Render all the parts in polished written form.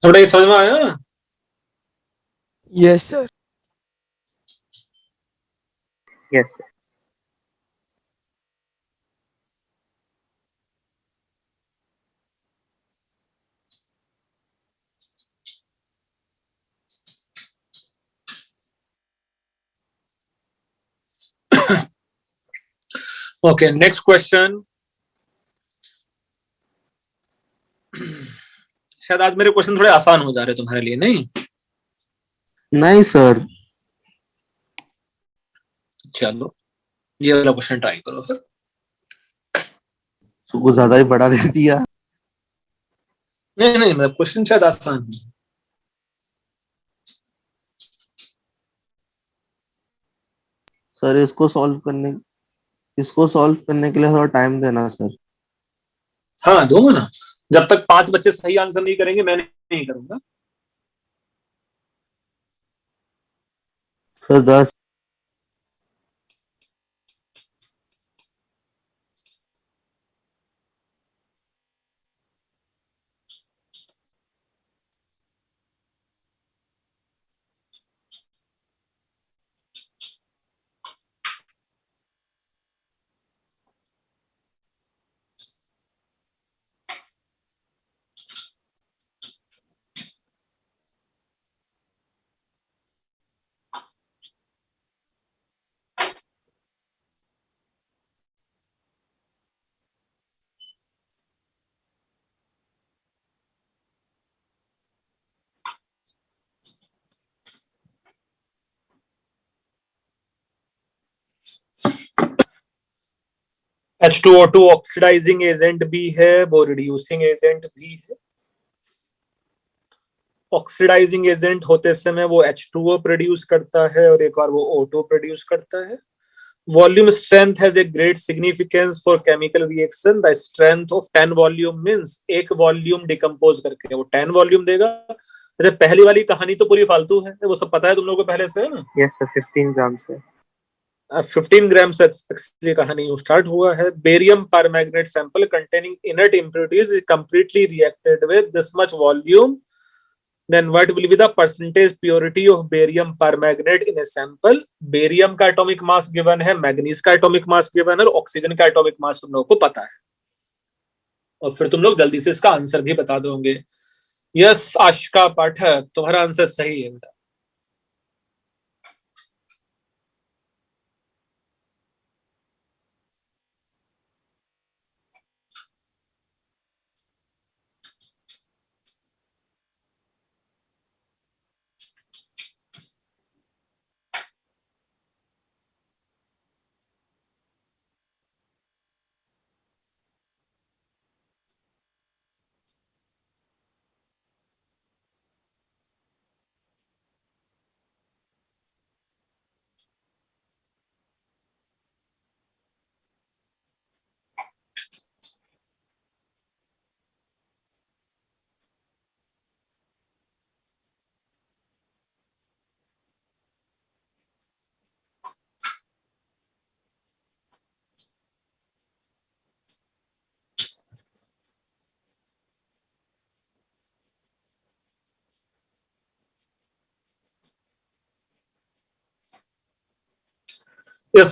थोड़ा ये समझ में आया ना? Yes sir. Yes. Okay, next question. शायद आज मेरे क्वेश्चन थोड़े आसान हो जा रहे हैं तुम्हारे लिए, नहीं? नहीं सर। चलो, ये वाला क्वेश्चन ट्राई करो फिर। कुछ ज्यादा ही बढ़ा दे दिया। नहीं नहीं, मतलब क्वेश्चन शायद आसान है। सर इसको सॉल्व करने के लिए थोड़ा टाइम देना सर। हाँ, दूंगा ना। जब तक 5 बच्चे सही आंसर नहीं करेंगे, मैं नहीं करूंगा। सर 10। H2O2 ऑक्सीडाइजिंग एजेंट भी है, वो रिड्यूसिंग एजेंट भी है। ऑक्सीडाइजिंग एजेंट होते समय वो H2O प्रोड्यूस करता है और एक बार वो O2 प्रोड्यूस करता है। Volume strength has a great significance for chemical reaction. The strength of 10 volume means एक वॉल्यूम डिकम्पोज करके वो 10 वॉल्यूम देगा। जैसे पहली वाली कहानी तो पूरी फालतू है, वो सब पता है तुम लोगों को पहले से, है ना? यस सर, 15 ग्राम से। 15 ग्राम से एक्चुअली कहानी स्टार्ट हुआ है। बेरियम पर magnet sample containing inert impurities is completely reacted with this much volume, then what will be the percentage purity of barium permanganate in a sample? Barium का atomic mass given है, manganese का atomic mass given है और oxygen का atomic mass तुम लोगों को पता है। और फिर तुम लोग जल्दी से इसका आंसर भी बता दोगे। यस आशिका पाठक, तुम्हारा आंसर सही है बेटा। यस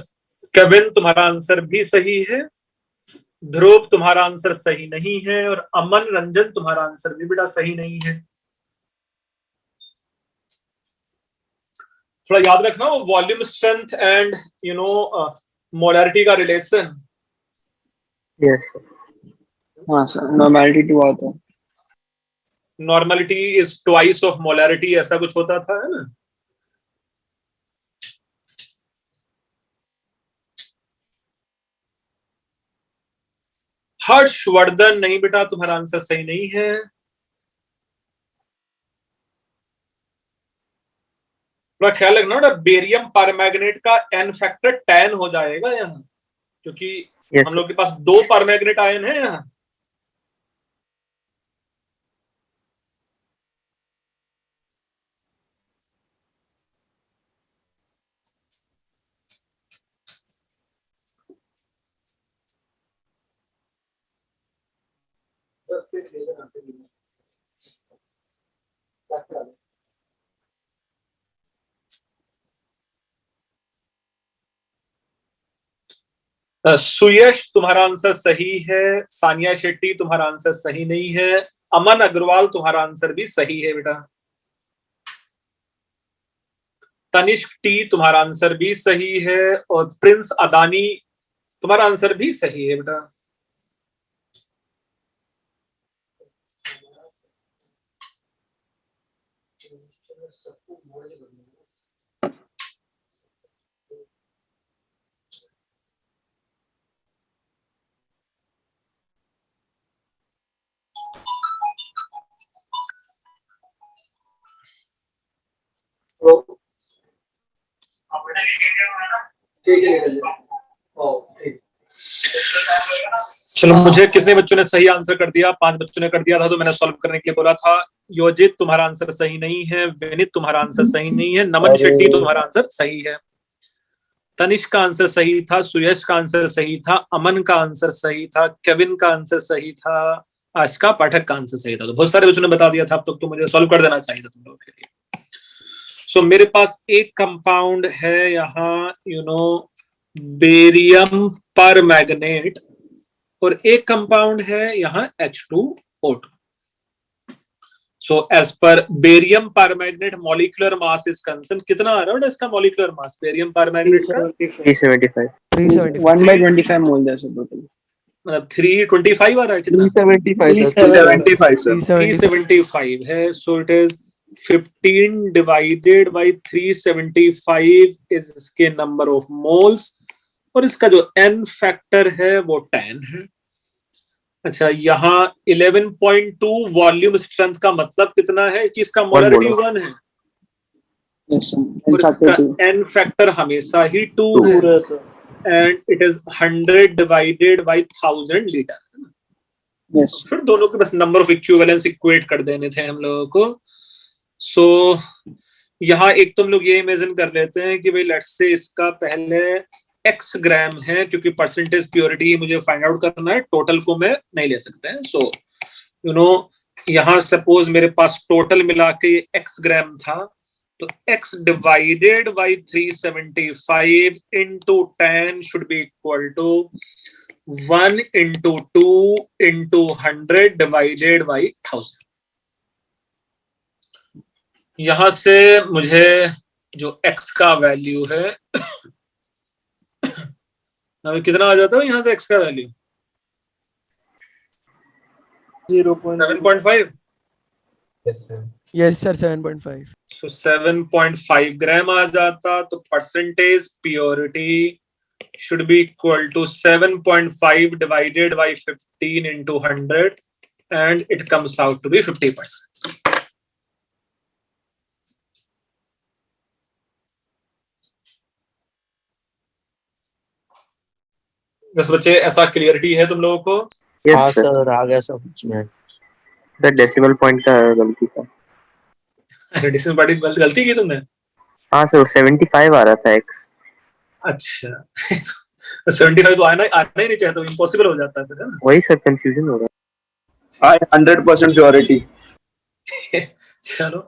केविन, तुम्हारा आंसर भी सही है। ध्रुव, तुम्हारा आंसर सही नहीं है। और अमन रंजन, तुम्हारा आंसर भी बेटा सही नहीं है। थोड़ा याद रखना volume strength and you know molarity का रिलेशन। यस। हाँ सर, नॉर्मेलिटी टू आता है। Normality is twice of molarity, ऐसा कुछ होता था, है ना? हर्षवर्धन, नहीं बेटा, तुम्हारा आंसर सही नहीं है। थोड़ा ख्याल रखना बेटा, बेरियम परमैग्नेट का एन फैक्टर 10 हो जाएगा यहाँ, क्योंकि यस हम सर। लोग के पास 2 परमैग्नेट आयन है यहाँ। सुयश तुम्हारा आंसर सही है, सानिया शेट्टी तुम्हारा आंसर सही नहीं है, अमन अग्रवाल तुम्हारा आंसर भी सही है बेटा, तनिष्क टी तुम्हारा आंसर भी सही है, और प्रिंस अदानी तुम्हारा आंसर भी सही है बेटा। चलो, मुझे कितने बच्चों ने सही आंसर कर दिया? 5 बच्चों ने कर दिया था, तो मैंने सॉल्व करने के लिए बोला था। योजित तुम्हारा आंसर सही नहीं है, विनीत तुम्हारा आंसर सही नहीं है, नमन शेट्टी तुम्हारा आंसर सही है, तनिष्क का आंसर सही था, सुयश का आंसर सही था, अमन का आंसर सही था, केविन का आंसर सही था, आशिका पाठक का आंसर सही था। तो बहुत सारे बच्चों ने बता दिया था, अब तक तो मुझे सॉल्व कर देना चाहिए था तुम लोगों के लिए। सो मेरे पास एक कंपाउंड है यहाँ, बेरियम पर मैग्नेट, और एक कंपाउंड है यहाँ H2O2। So as per barium permanganate molecular mass is concern, कितना आ रहा है इसका मॉलिक्यूलर मास बेरियम परमैग्नेट का? 375 1/25 मोल जैसे टोटल। मतलब 325 आ रहा है, कितना? 375 सर 375 है। So it is 15 divided by 375 is इसके नंबर ऑफ मोल्स, और इसका जो n फैक्टर है वो 10 है। अच्छा, यहाँ 11.2 वॉल्यूम स्ट्रेंथ का मतलब कितना है कि इसका मोलरिटी 1 है, और इसका n फैक्टर हमेशा ही 2 है, and it is 100 divided by 1000 litre. फिर दोनों के बस नंबर ऑफ इक्विवेलेंस इक्वेट कर देने थे हम लोगों को। सो यहाँ एक तुम लोग ये इमेजिन कर लेते हैं कि भाई लेट्स से इसका पहले x ग्राम है, क्योंकि परसेंटेज प्योरिटी मुझे फाइंड आउट करना है, टोटल को मैं नहीं ले सकते हैं। सो यहाँ सपोज मेरे पास टोटल मिला के ये x ग्राम था, तो x divided by 375 into 10 should be equal to 1 into 2 into 100 divided by 1000। यहां से मुझे जो x का वैल्यू है हमें कितना आ जाता है यहाँ से x का वैल्यू? 7.5। Yes sir 7.5। सो 7.5 ग्राम आ जाता, तो percentage purity should be equal to 7.5 divided by 15 into 100, and it comes out to be 50%. बस बच्चे, ऐसा क्लियरिटी है तुम लोगों को? हाँ सर, आ गया समझ में। सर डेसिमल पॉइंट का गलती था। अच्छा, डेसिमल पॉइंट गलती की तुमने? हाँ सर 75 आ रहा था x। अच्छा 75 तो आना ही नहीं चाहिए, तो इम्पॉसिबल हो जाता है फिर, है ना? वही सर कंफ्यूजन हो रहा है। 100% प्योरिटी। चलो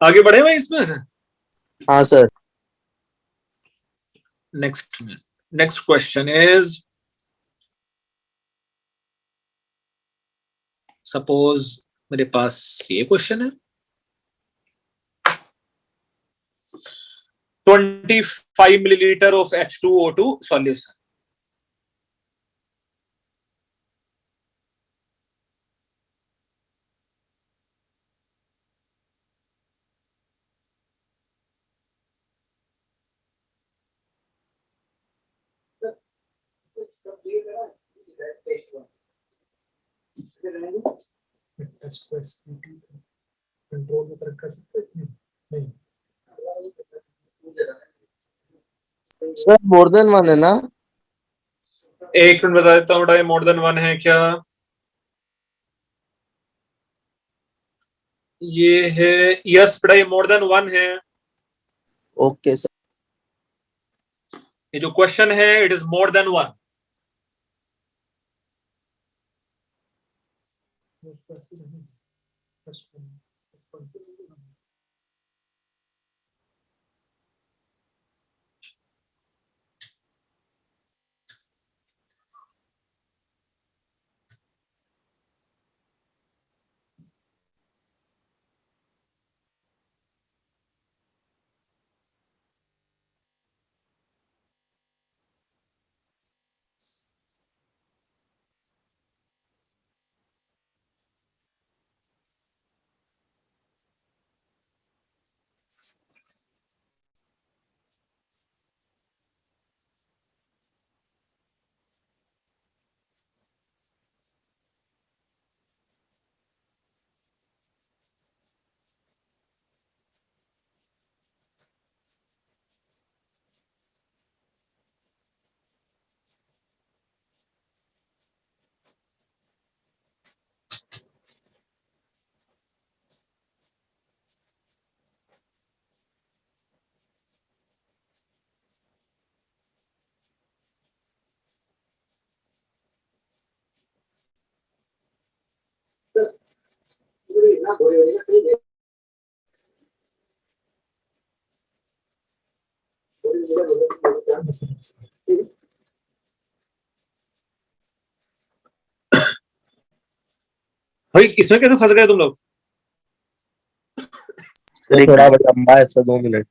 आगे बढ़े भाई इसमें से। हाँ sir. Next question is, suppose मेरे पास ये क्वेश्चन है, 25 milliliter of H2O2 solution. Control में कर सकते नहीं? सर मोर देन वन है ना? एक मिनट बता देता हूँ बेटा, मोर देन 1 है क्या? ये है, यस बेटा, ये मोर देन 1 है। Okay sir. ये जो क्वेश्चन है, इट इज मोर देन 1। भाई इसमें कैसे फंस गए तुम लोग? ये थोड़ा लंबा है, 2 मिनट।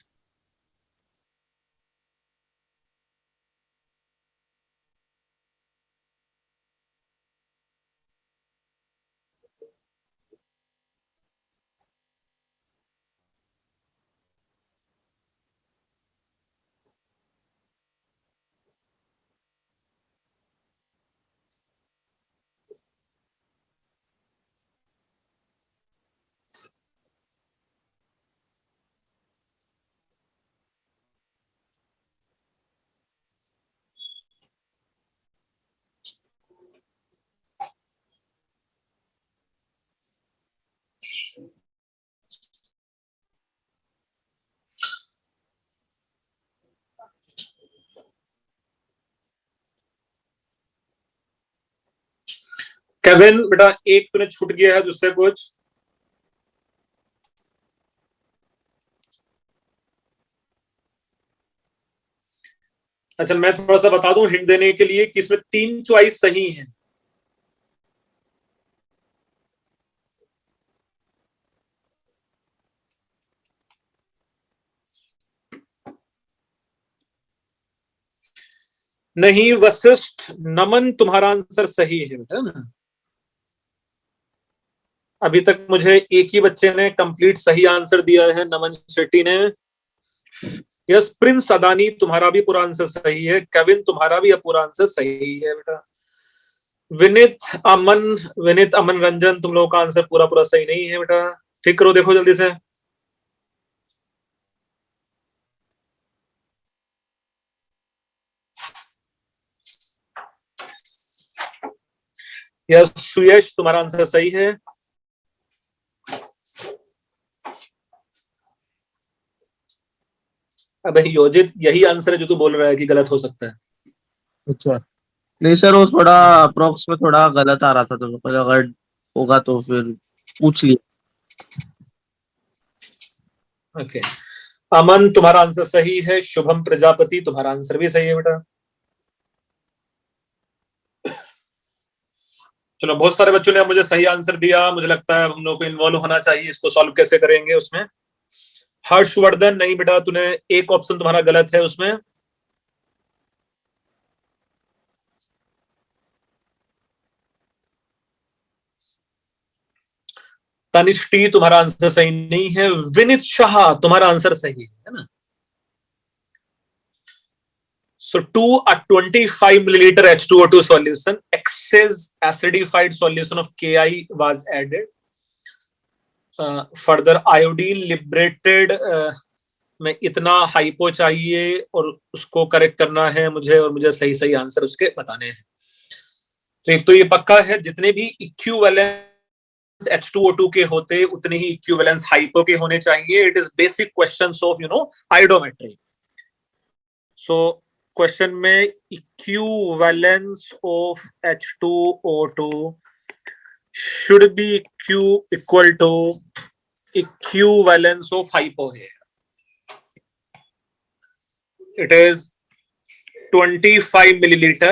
केविन बेटा, एक तूने छूट गया है जिससे कुछ। अच्छा, मैं थोड़ा सा बता दूं हिंट देने के लिए कि इसमें 3 चॉइस सही है। नहीं, वशिष्ठ नमन तुम्हारा आंसर सही है बेटा ना। अभी तक मुझे एक ही बच्चे ने कंप्लीट सही आंसर दिया है, नमन शेट्टी ने। यस, प्रिंस अदानी तुम्हारा भी पूरा आंसर सही है। केविन तुम्हारा भी पूरा आंसर सही है बेटा। विनीत अमन, विनीत अमन रंजन, तुम लोगों का आंसर पूरा पूरा सही नहीं है बेटा। ठीक करो, देखो जल्दी से। यस, सुयश तुम्हारा आंसर सही है। अबे योजित, यही आंसर है जो तू बोल रहा है कि गलत हो सकता है। अच्छा, नहीं सर, वो थोड़ा अप्रोक्स में थोड़ा गलत आ रहा था, तो पर अगर होगा तो फिर पूछ लिया। ओके, अमन तुम्हारा आंसर सही है। शुभम प्रजापति तुम्हारा आंसर भी सही है बेटा। चलो, बहुत सारे बच्चों ने मुझे सही आंसर दिया। मुझे लगता है हम लोग को इन्वॉल्व होना चाहिए। इसको सॉल्व कैसे करेंगे उसमें? हर्षवर्धन, नहीं बेटा, तूने एक ऑप्शन तुम्हारा गलत है उसमें। तनिष्क टी तुम्हारा आंसर सही नहीं है। विनित शाह तुम्हारा आंसर सही है ना। So to a 25 milliliter H2O2 solution, excess acidified solution of Ki was added. Further, iodine liberated में इतना हाइपो चाहिए और उसको करेक्ट करना है मुझे, और मुझे सही सही आंसर उसके बताने हैं। तो एक तो ये पक्का है, जितने भी इक्विवेलेंस H2O2 के होते उतने ही इक्विवेलेंस हाइपो के होने चाहिए। It is basic questions of iodometry. So question में equivalence of H2O2 should be equal to equivalence of hypo here. It is 25 milliliter.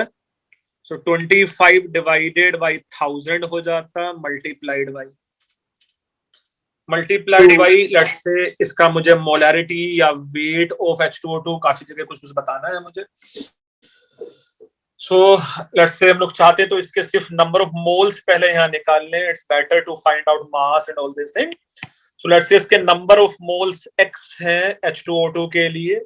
So 25 divided by 1000 हो जाता, multiplied by लेट्स से इसका मुझे molarity या weight of H2O2 काफी जगह कुछ कुछ बताना है मुझे। सो लेट्स से हम लोग चाहते तो इसके सिर्फ नंबर ऑफ मोल्स पहले यहाँ निकाल लें। It's better to find out mass and all this thing. So let's say इसके नंबर ऑफ मोल्स x है H2O2 के लिए,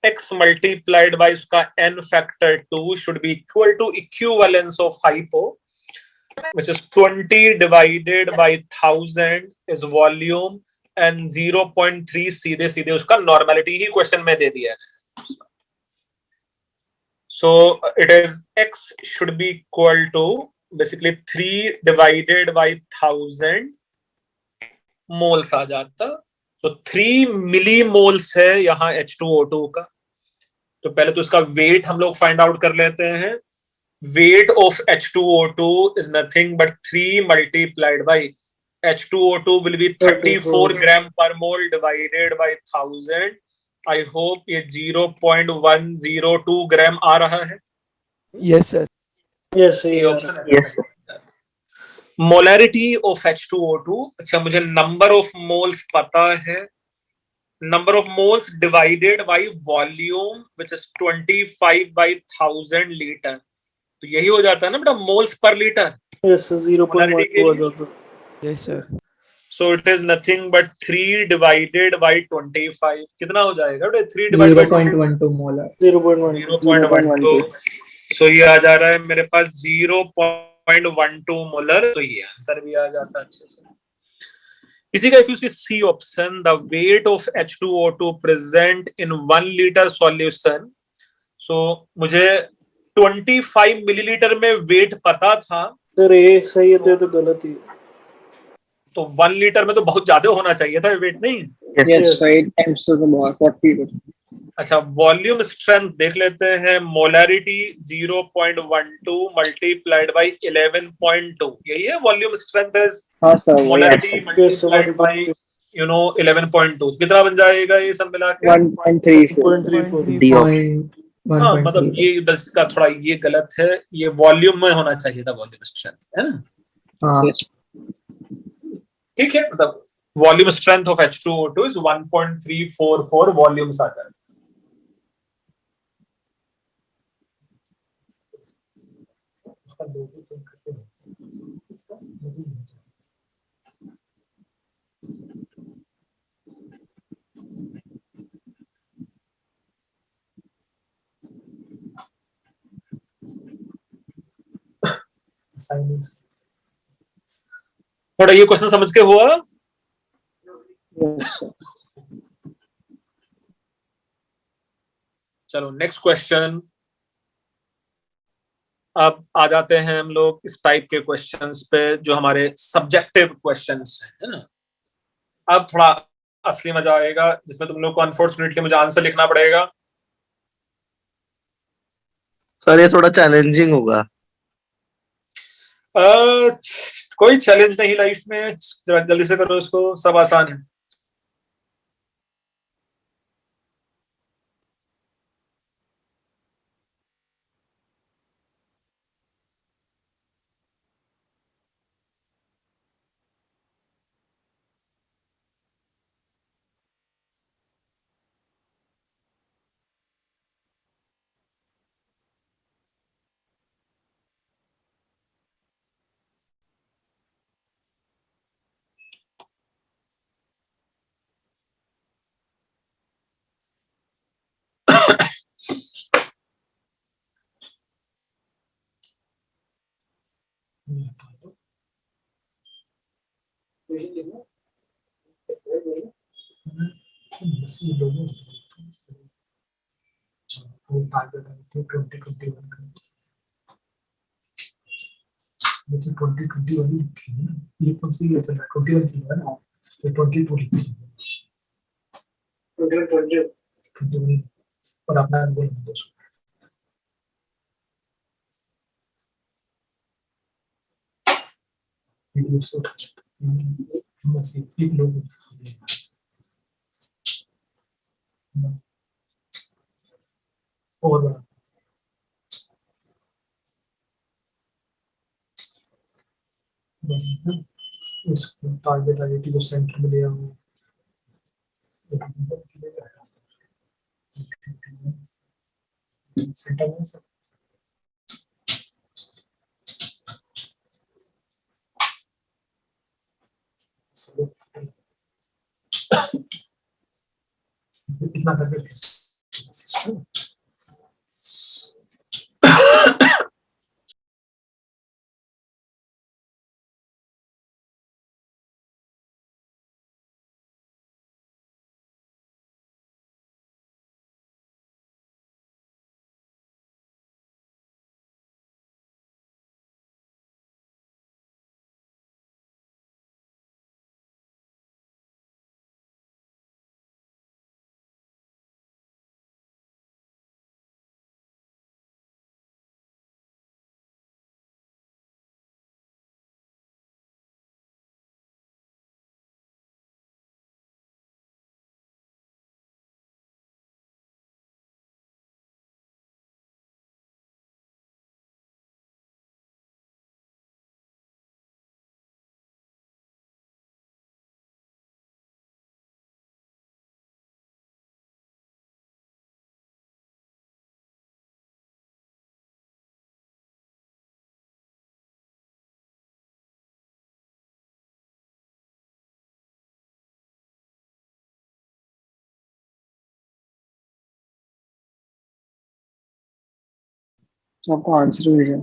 x मल्टीप्लाइड बाय उसका n factor 2 should be equal to equivalence of hypo which is 20 divided by 1000 is volume and 0.3 सीधे सीधे उसका normality ही question में दे दिया है. So it is x should be equal to basically 3 divided by 1000 moles आ जाता. So 3 मिली moles है यहाँ H2O2 का. तो पहले तो इसका वेट हम लोग फाइंड आउट कर लेते हैं. Weight of H2O2 is nothing but 3 multiplied by H2O2 will be 34 gram per mole divided by 1000. I hope ये 0.102 ग्राम आ रहा है. Yes, sir. Yes, ये sir. ऑप्शन है. Molarity of H2O2. अच्छा, मुझे नंबर ऑफ मोल्स पता है. Number of moles divided by volume which is 25 by 1000 liter. तो यही हो जाता है ना बेटा, moles per litre. Yes, sir. 0.12 आ जाता. Yes, sir. So it is nothing but 3 divided by 25. कितना हो जाएगा बेटा? 3 divided by 0.12 molar. 0.12. So ये आ जा रहा है मेरे पास 0.12 मोलर. तो ये आंसर भी आ जाता है अच्छे से. इसी का if you see C option, the weight of H2O2 present in 1 liter solution. So मुझे 25 मिलीलीटर में वेट पता था. सर ये सही है तो गलत ही. तो 1 लीटर में तो बहुत ज्यादा होना चाहिए था वेट, नहीं? Yes, 8 times to the power 40. अच्छा, वॉल्यूम स्ट्रेंथ देख लेते हैं. Molarity 0.12 multiplied by 11.2. यही है वॉल्यूम स्ट्रेंथ इज हाँ सर. Molarity multiplied by 11.2. कितना बन जाएगा ये सब मिला के? 1.34. हाँ, मतलब ये बस का थोड़ा ये गलत है. ये वॉल्यूम में होना चाहिए था, वॉल्यूम स्ट्रेंथ, है ना? हाँ. ठीक है. मतलब volume strength of H2O2 is 1.344 volumes आ जाए. थोड़ा ये क्वेश्चन समझ के हुआ? चलो नेक्स्ट क्वेश्चन. अब आ जाते हैं हम लोग इस टाइप के क्वेश्चंस पे जो हमारे सब्जेक्टिव क्वेश्चंस हैं, है ना? अब थोड़ा असली मजा आएगा जिसमें तुम लोग को अनफॉर्चुनेटली मुझे आंसर लिखना पड़ेगा. सर ये थोड़ा चैलेंजिंग होगा. कोई चैलेंज नहीं लाइफ में. जरा जल्दी से करो इसको, सब आसान है. ये कौन सी ये चल रहा है? 21 की है ना? ये 22 लिखी है. 21 और अपना बोल दो. एक लोग और बड़ा इसको टारगेट आईआईटी को सेंटर में ले आओ. सेंटर में सब इतना करके तो आपको आंसर मिल जाए।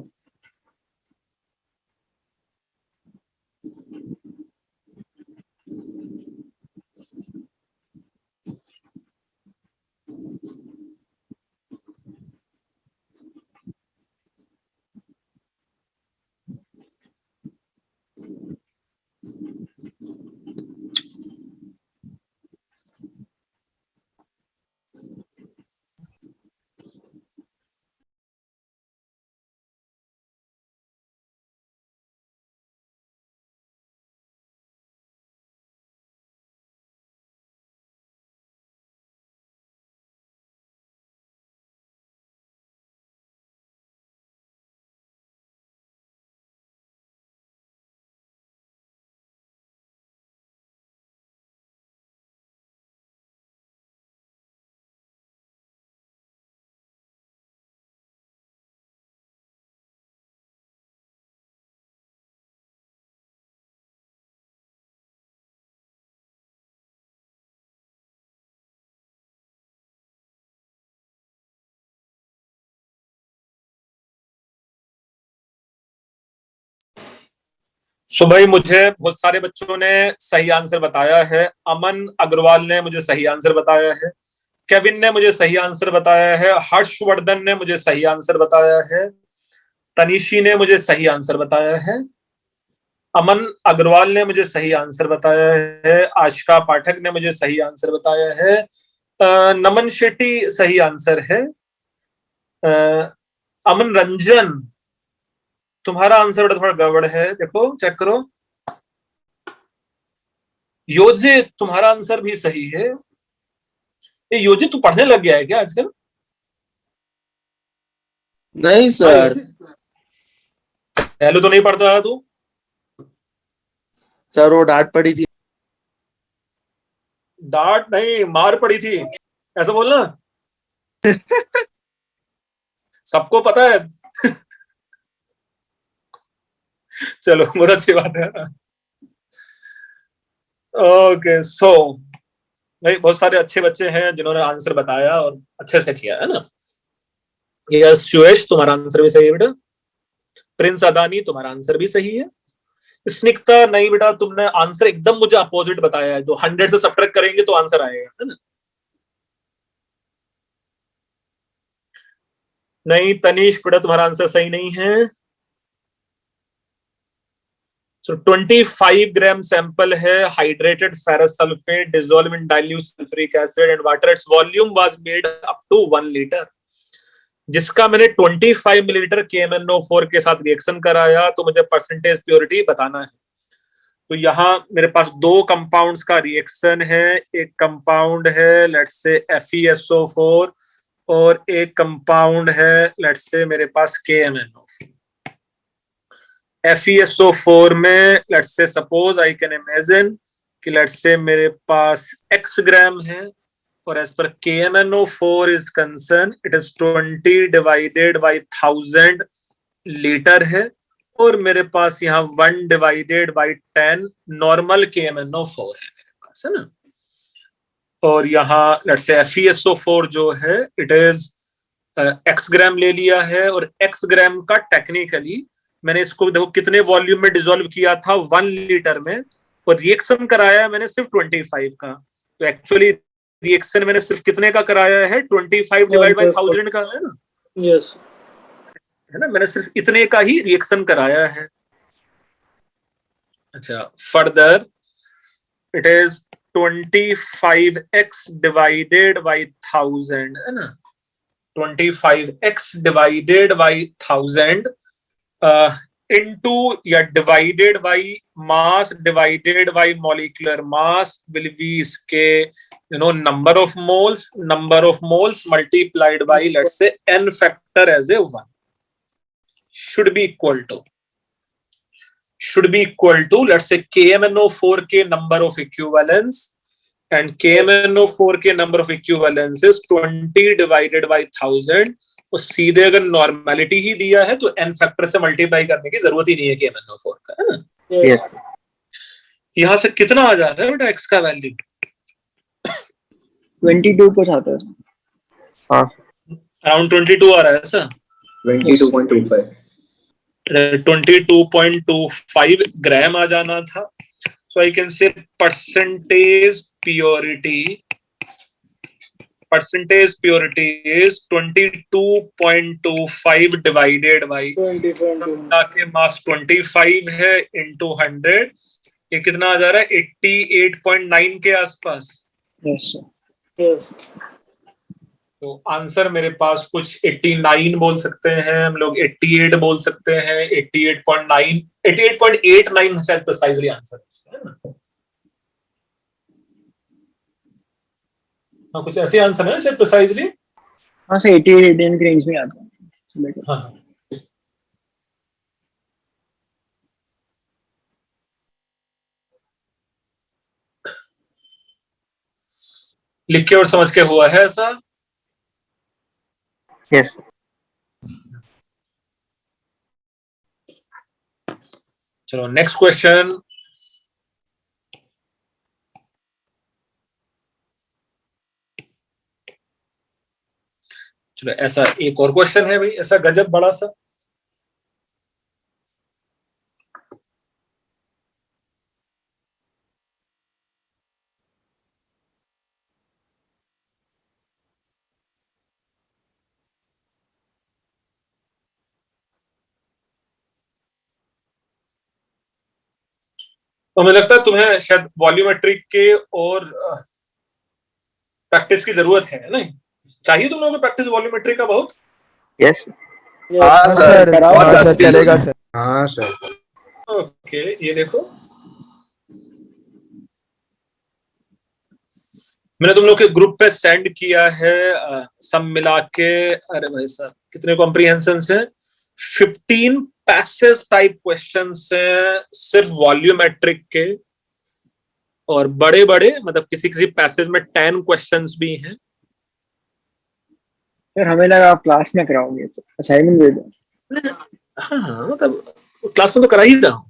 सो भाई मुझे बहुत सारे बच्चों ने सही आंसर बताया है। अमन अग्रवाल ने मुझे सही आंसर बताया है, केविन ने मुझे सही आंसर बताया है, हर्षवर्धन ने मुझे सही आंसर बताया है, तनिशी ने मुझे सही आंसर बताया है, अमन अग्रवाल ने मुझे सही आंसर बताया है, आशिका पाठक ने मुझे सही आंसर बताया है, नमन शेट्टी सही आंसर है, अमन रंजन तुम्हारा आंसर बेटा थोड़ा गड़बड़ है, देखो चेक करो। योजित तुम्हारा आंसर भी सही है। ये योजित तू पढ़ने लग गया है क्या आजकल? नहीं सर, पहले तो नहीं पढ़ता था तू। सर वो डांट पड़ी थी। डांट नहीं, मार पड़ी थी, ऐसा बोलना। सबको पता है। चलो बहुत अच्छी बात है। ओके सो भाई बहुत सारे अच्छे बच्चे हैं जिन्होंने आंसर बताया और अच्छे से किया है ना। यस सुयश तुम्हारा आंसर भी सही है बेटा। प्रिंस अदानी तुम्हारा आंसर भी सही है। स्निग्धा नहीं बेटा, तुमने आंसर एकदम मुझे अपोजिट बताया है। तो 100 से सब्ट्रैक्ट करेंगे तो आंसर आएगा, है ना। नहीं तनीष बेटा तुम्हारा आंसर सही नहीं है। सो 25 ग्राम सैंपल है hydrated ferrous sulphate dissolve in dilute sulphuric acid and water. Its volume was made up to 1 litre, जिसका मैंने 25 मिलीलीटर KMnO4 के साथ रिएक्शन कराया। तो मुझे परसेंटेज प्योरिटी बताना है। तो यहाँ मेरे पास दो कंपाउंड्स का रिएक्शन है। एक कंपाउंड है लेट्स से FeSO4 और एक कंपाउंड है लेट्स से मेरे पास KMnO4। FeSO4 में let's say suppose I can imagine कि लेट्स से मेरे पास x ग्राम है और as per KMnO4 is concern it is 20 divided by 1000 litre है और मेरे पास यहाँ 1 डिवाइडेड बाई 10 नॉर्मल KMnO4 है मेरे पास, है ना। और यहाँ लेट्स से FeSO4 जो है इट इज x ग्राम ले लिया है, और x ग्राम का टेक्निकली मैंने इसको देखो कितने वॉल्यूम में डिसॉल्व किया था, 1 लीटर में, और रिएक्शन कराया है मैंने सिर्फ 25 का। तो एक्चुअली रिएक्शन मैंने सिर्फ कितने का कराया है, 25 डिवाइड बाय 1000 का, है ना? Yes. है ना, मैंने सिर्फ इतने का ही रिएक्शन कराया है। अच्छा, further it is 25x divided by 1000, है ना, 25x डिवाइडेड बाय 1000 into या divided by mass divided by molecular mass will be इसके number of moles multiplied by let's say n factor as a 1 should be equal to let's say KMnO4 के number of equivalence, and KMnO4 के number of equivalence is 20 divided by 1000। तो सीधे अगर normality ही दिया है तो n factor से multiply करने की जरूरत ही नहीं है KMnO4 का, है ना? Yes. यहां से कितना आ जा रहा है बेटा x का वैल्यू? 22 कुछ आता है। हाँ, अराउंड 22 आ रहा है ऐसा। 22.25। 22.25 ग्राम आ जाना था। So I can say percentage purity is 22.25 divided by के मास 25 है into 100, ये कितना आ जा रहा है 88.9 के आसपास। Yes, sir. Yes. तो आंसर मेरे पास कुछ 89 बोल सकते हैं हम लोग, 88 बोल सकते हैं, 88.9 88.89 शायद प्रिसाइजली आंसर है ना। हाँ, कुछ ऐसे आंसर है शायद प्रिसाइजली। हाँ सर, 88 के रेंज में आता है। हाँ, लिख के और समझ के हुआ है ऐसा। Yes. चलो नेक्स्ट क्वेश्चन। चलो ऐसा एक और क्वेश्चन है भाई, ऐसा गजब बड़ा सा। तो मुझे लगता है तुम्हें शायद वॉल्यूमेट्रिक के और प्रैक्टिस की जरूरत है, नहीं चाहिए तुम लोगों को प्रैक्टिस वॉल्यूमेट्री का बहुत? Yes. हाँ सर, कराओ हाँ सर, practice। चलेगा सर। हाँ सर। ओके, ये देखो मैंने तुम लोग के ग्रुप पे सेंड किया है सब मिला के। अरे भाई साहब कितने कॉम्प्रिहेंशंस हैं, 15 पैसेज टाइप क्वेश्चंस हैं सिर्फ वॉल्यूमेट्रिक के, और बड़े बड़े मतलब किसी किसी पैसेज में 10 क्वेश्चंस भी हैं। सर हमें लगा आप क्लास में कराओगे, तो असाइनमेंट दे दो। हाँ मतलब क्लास में तो करा ही रहा हूँ।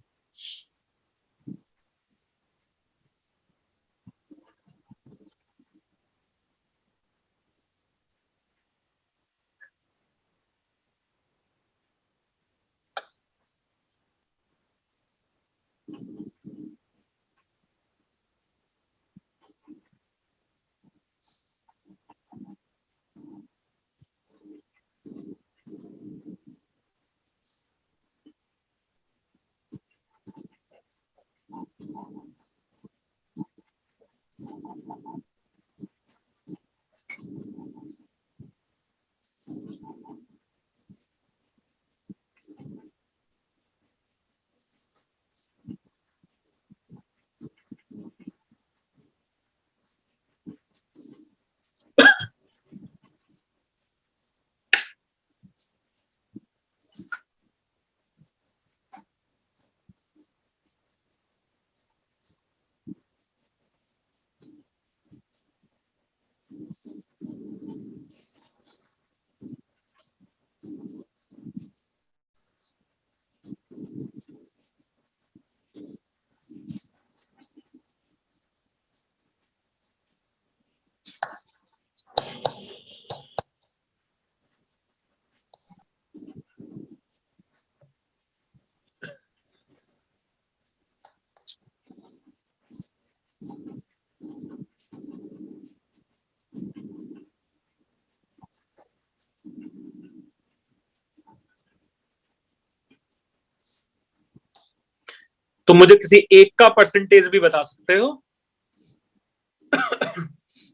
तुम मुझे किसी एक का परसेंटेज भी बता सकते हो?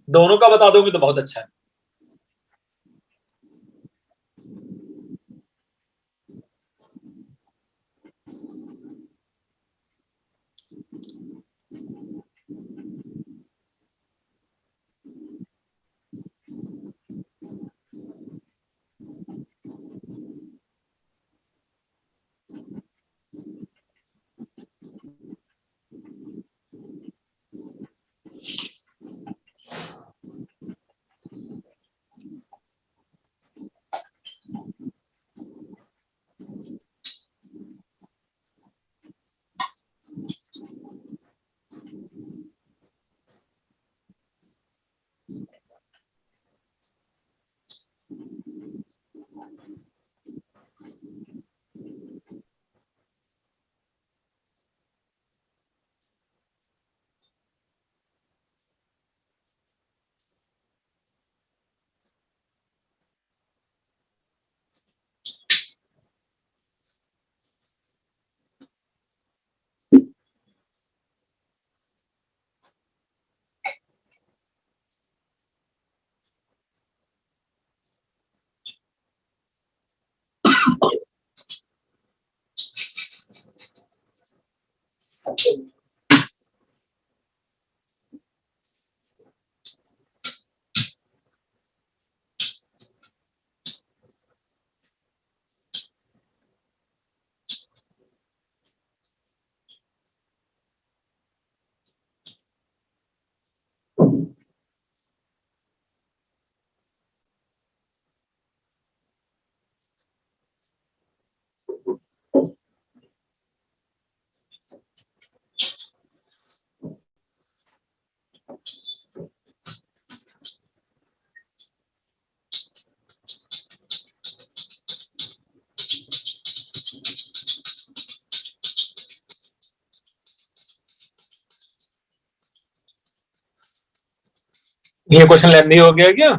दोनों का बता दोगे तो बहुत अच्छा है। ये क्वेश्चन लेंदी हो गया क्या?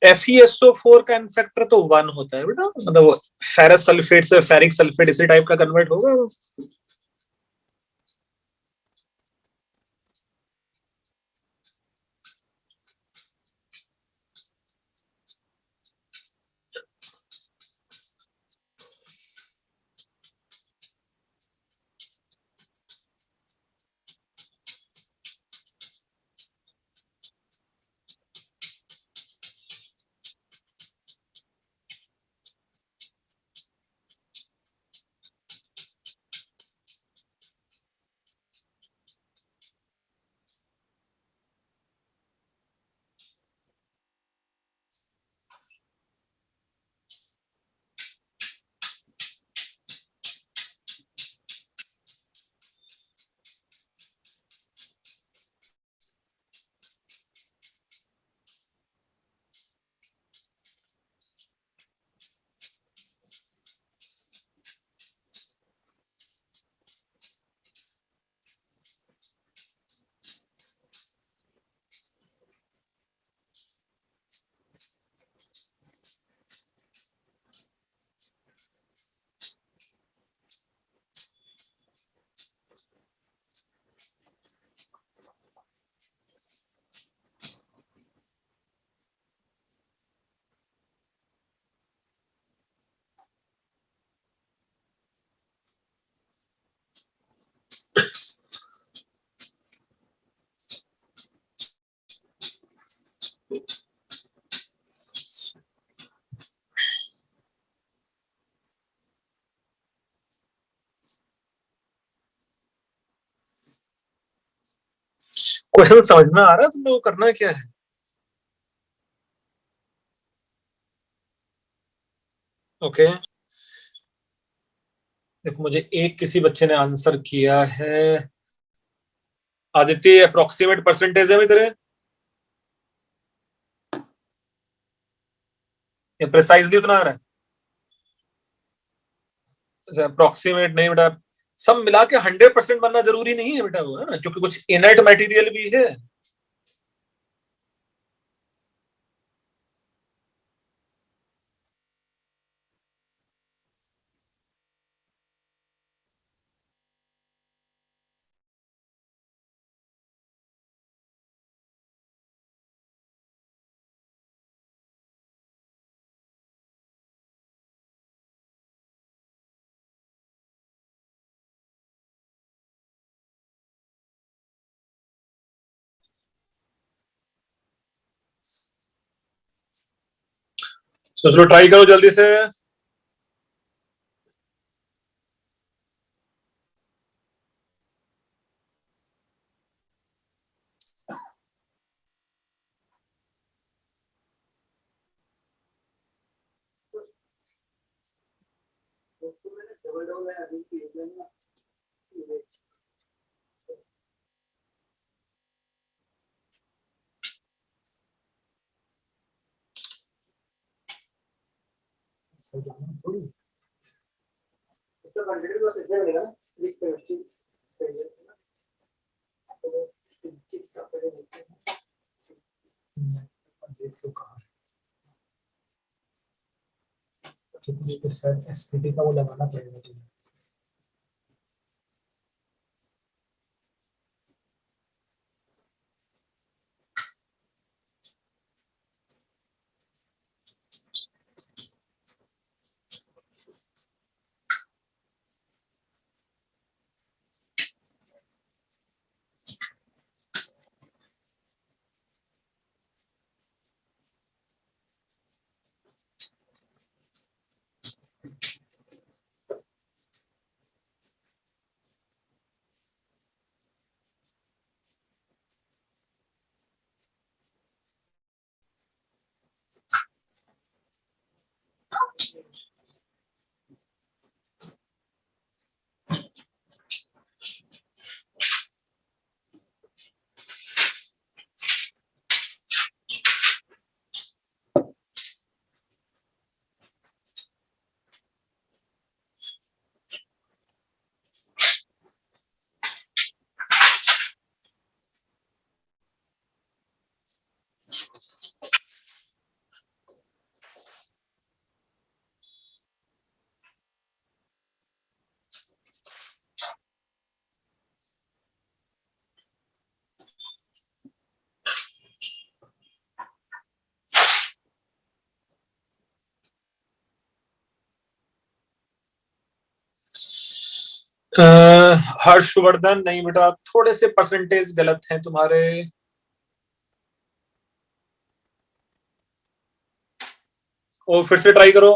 FeSO4 का इनफैक्टर तो 1 होता है बेटा, मतलब फेरस सल्फेट से फेरिक सल्फेट इसी टाइप का कन्वर्ट होगा। क्वेश्चन समझ में आ रहा है तुम लोग करना क्या है? ओके, देखो मुझे एक किसी बच्चे ने आंसर किया है। आदित्य अप्रोक्सीमेट परसेंटेज है तेरे? ये प्रिसाइजली उतना आ रहा है? अप्रोक्सीमेट नहीं बेटा, सब मिला के 100% बनना जरूरी नहीं है बेटा, वो है ना, क्योंकि कुछ इनर्ट मटेरियल भी है। तो चलो ट्राई करो जल्दी से। एसपीटी का वो लगाना पड़ेगा। हर्षवर्धन नहीं बेटा, थोड़े से परसेंटेज गलत हैं तुम्हारे। और फिर से ट्राई करो।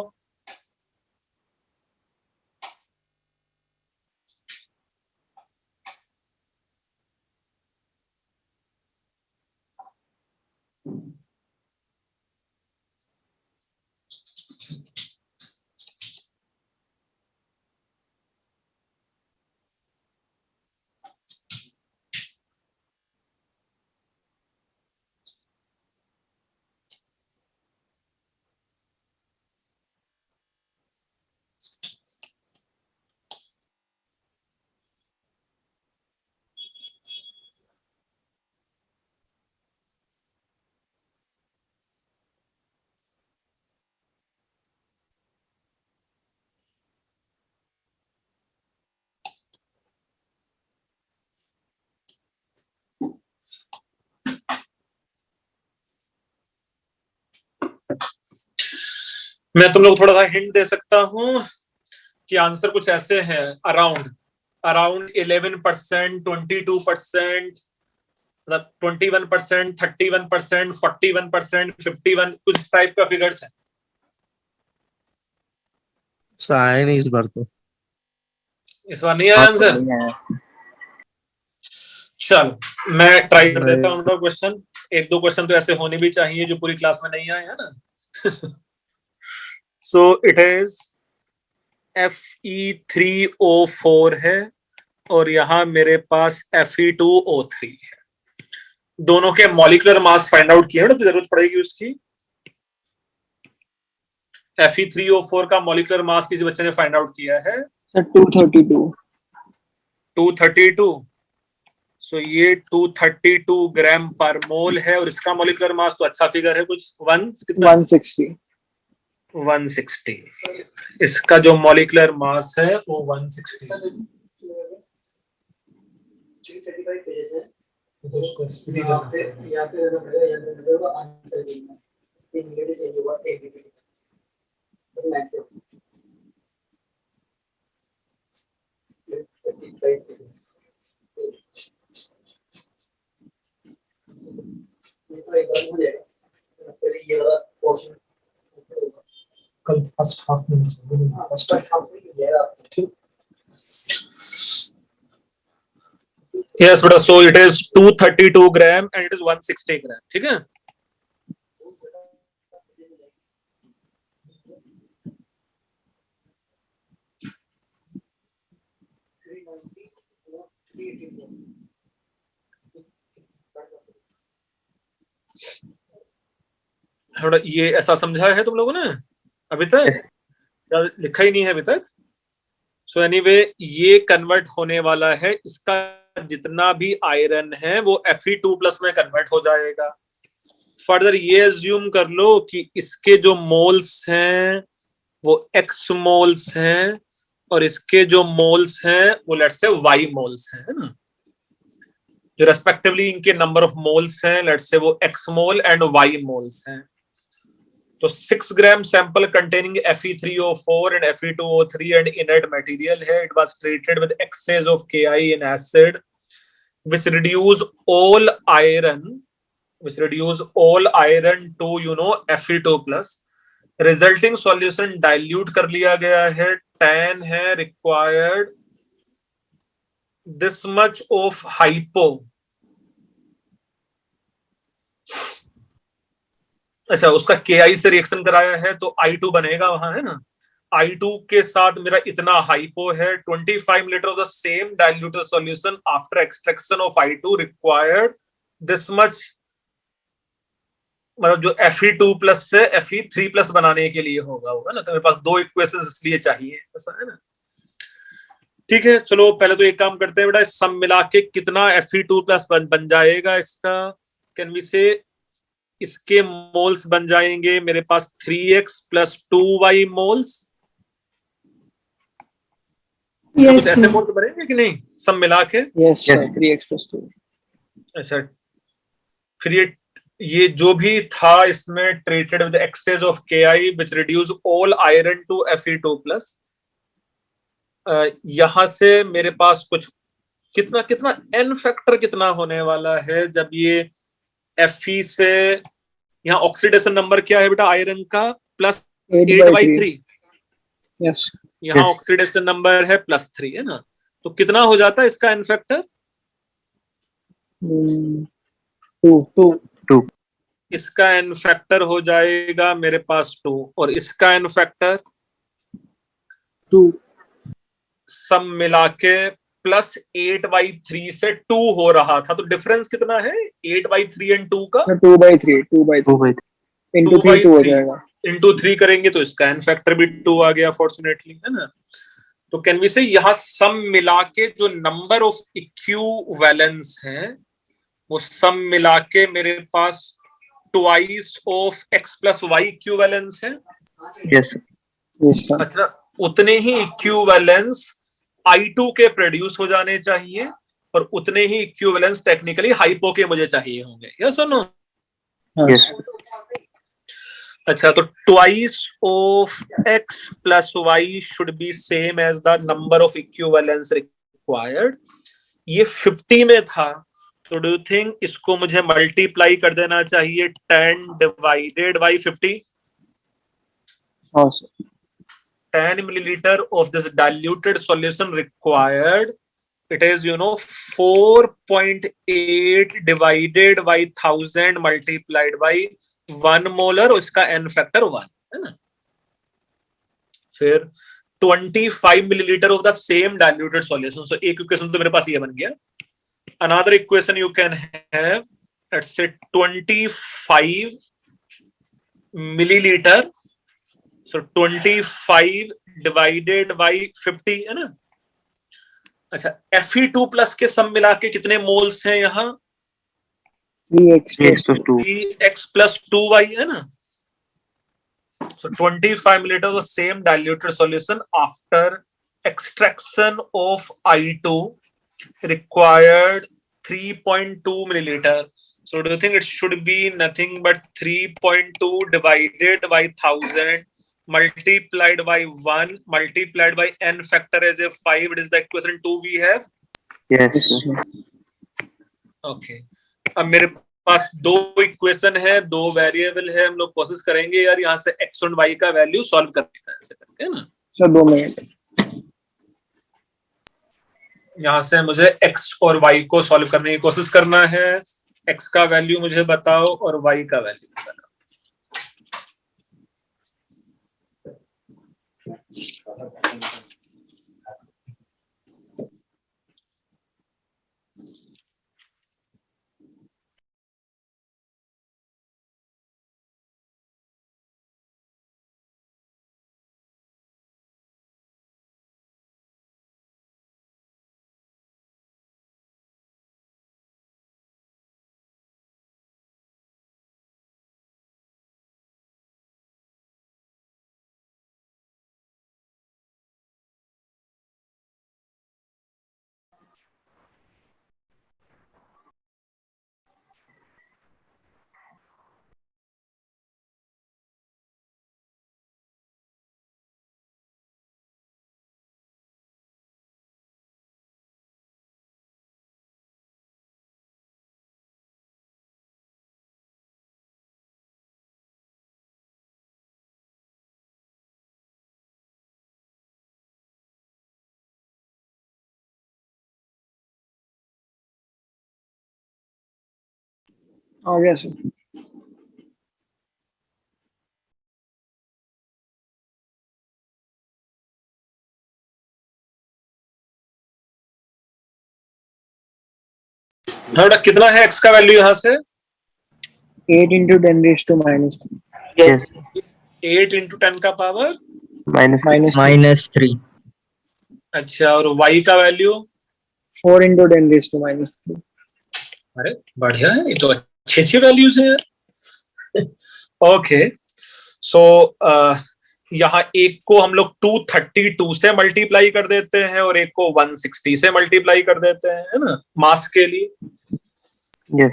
मैं तुम लोग थोड़ा सा हिंट दे सकता हूं कि आंसर कुछ ऐसे हैं, अराउंड अराउंड 11%, 22%, मतलब 21%, 31%, 41%, 51, कुछ टाइप का फिगर्स है। आए नहीं इस बार तो। इस बार नहीं आया आंसर। चलो मैं ट्राई कर देता हूँ क्वेश्चन। एक दो क्वेश्चन तो ऐसे होने भी चाहिए जो पूरी क्लास में नहीं आए, है ना। सो इट इज Fe3O4 है और यहाँ मेरे पास Fe2O3 है। दोनों के मॉलिक्यूलर मास फाइंड आउट किए, तो जरूरत पड़ेगी उसकी। Fe3O4 का मॉलिक्यूलर मास किसी बच्चे ने फाइंड आउट किया है 232। 232। सो ये 232 ग्राम पर मोल है और इसका मॉलिक्यूलर मास तो अच्छा फिगर है, कुछ 160। 160। इसका जो मॉलिक्यूलर मास है वो 160 है। तो उसको एसपीटी फर्स्ट हाफ में फर्स्ट हाफ यस बेटा so it is 232 gram and it is 160 ग्राम ठीक है थोड़ा ये ऐसा समझा है तुम लोगों ने अभी तक या लिखा ही नहीं है अभी तक सो एनीवे ये कन्वर्ट होने वाला है इसका जितना भी आयरन है वो Fe2+ में कन्वर्ट हो जाएगा फर्दर ये अज्यूम कर लो कि इसके जो मोल्स हैं वो x मोल्स हैं और इसके जो मोल्स हैं वो लेट्स से y मोल्स हैं है ना जो रेस्पेक्टिवली इनके नंबर ऑफ मोल्स हैं लेट्स से वो x mole and y moles हैं तो 6 gram sample containing Fe3O4 and Fe2O3 and inert material है it was treated with excess of Ki in acid which reduce all iron to Fe2+. Resulting solution dilute कर लिया गया है 10 है required this much of hypo अच्छा उसका KI से reaction कराया है तो I2 बनेगा वहां है ना I2 के साथ मेरा इतना हाइपो है 25 millilitre of the same diluted solution after extraction of I2 required this much मतलब जो Fe2+ से Fe3+ बनाने के लिए होगा ना तो मेरे पास दो इक्वेशंस इसलिए चाहिए ऐसा है ना ठीक है चलो पहले तो एक काम करते हैं बेटा सब मिला के कितना Fe2+ बन जाएगा इसका कैन वी से इसके मोल्स बन जाएंगे मेरे पास 3x + 2y मोल्स Yes, कुछ ऐसे मोल्स बनेंगे कि नहीं सब मिला के Yes, sir. 3x + 2. अच्छा फिर ये जो भी था इसमें treated with excess of Ki which reduce all iron to Fe2+. यहां से मेरे पास कुछ कितना n फैक्टर कितना होने वाला है जब ये Fe से यहाँ ऑक्सीडेशन नंबर क्या है बेटा आयरन का +8/3 Yes. यहाँ ऑक्सीडेशन नंबर है +3 है ना तो कितना हो जाता है इसका n फैक्टर 2. इसका n फैक्टर हो जाएगा मेरे पास 2 और इसका n फैक्टर 2. सब मिला के +8/3 से 2 हो रहा था तो डिफरेंस कितना है 8/3 एंड 2 का 2/3 into 3 2 हो जाएगा इंटू 3 करेंगे तो इसका n फैक्टर भी 2 आ गया फॉर्चुनेटली है ना तो कैन वी से यहाँ सम मिला के जो नंबर ऑफ इक्विवेलेंस हैं वो सम मिला के मेरे पास twice of x + y equivalence है Yes. Yes, sir. अच्छा उतने ही इक्विवेलेंस I2 के प्रोड्यूस हो जाने चाहिए और उतने ही इक्विवेलेंस टेक्निकली हाइपो के मुझे चाहिए होंगे यस और नो Yes. अच्छा तो twice of x + y should be same as the number of equivalence required ये 50 में था तो डू यू थिंक इसको मुझे मल्टीप्लाई कर देना चाहिए 10 डिवाइडेड बाय 50 हाँ sir 10 milliliter of this diluted solution required it is 4.8 divided by 1000 multiplied by 1 molar और इसका n factor 1 है ना फिर 25 milliliter of the same diluted solution so एक इक्वेशन तो मेरे पास ये बन गया another equation you can have let's say 25 milliliter so 25 divided by 50 है ना अच्छा Fe2+ के सब मिला के कितने मोल्स हैं यहाँ 3x 3x + 2. 3x + 2y है ना so 25 milliliter of the same diluted solution after extraction of I2 required 3.2 milliliter so do you think it should be nothing but 3.2 divided by 1000 multiplied by 1 multiplied by n factor as a 5 it is the equation 2 we have Yes. okay अब मेरे पास दो equation है, दो variable है, हम लोग कोशिश करेंगे यार यहाँ से x और y का वैल्यू सॉल्व करने का, ऐसे करके है ना। Sir 2 minute. यहाँ से मुझे x और y को सॉल्व करने की कोशिश करना है। x का वैल्यू मुझे बताओ और y का वैल्यू बताओ। आ गया सर। हाँ बेटा, कितना है x का वैल्यू यहाँ से? 8 into 10 raised to -3 Yes. 8 into 10 का पावर। -3. -3 अच्छा, और y का वैल्यू? 4 into 10 raised to -3। अरे बढ़िया है, ये तो अच्छी अच्छी वैल्यूज हैं। ओके, सो यहाँ एक को हम लोग 232 से मल्टीप्लाई कर देते हैं और एक को 160 से मल्टीप्लाई कर देते हैं, है ना, मास के लिए। Yes.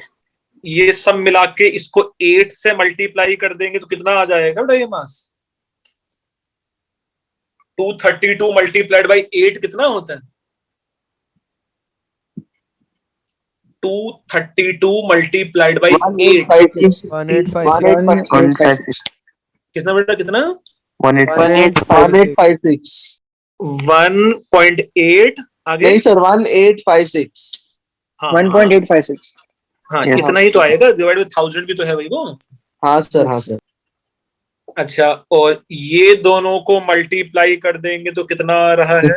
ये सब मिला के इसको 8 से मल्टीप्लाई कर देंगे तो कितना आ जाएगा बेटा ये मास? 232 मल्टीप्लाइड बाई 8 कितना होता है? 232 मल्टीप्लाइड बाई 8 1856 कितना बेटा, कितना? 1856 1.8 आगे। नहीं सर 1856 हाँ 1.856। हाँ, Yes. इतना ही तो आएगा, डिवाइड विद 1000 भी तो है भाई वो। हाँ सर हाँ सर अच्छा, और ये दोनों को मल्टीप्लाई कर देंगे तो कितना आ रहा है?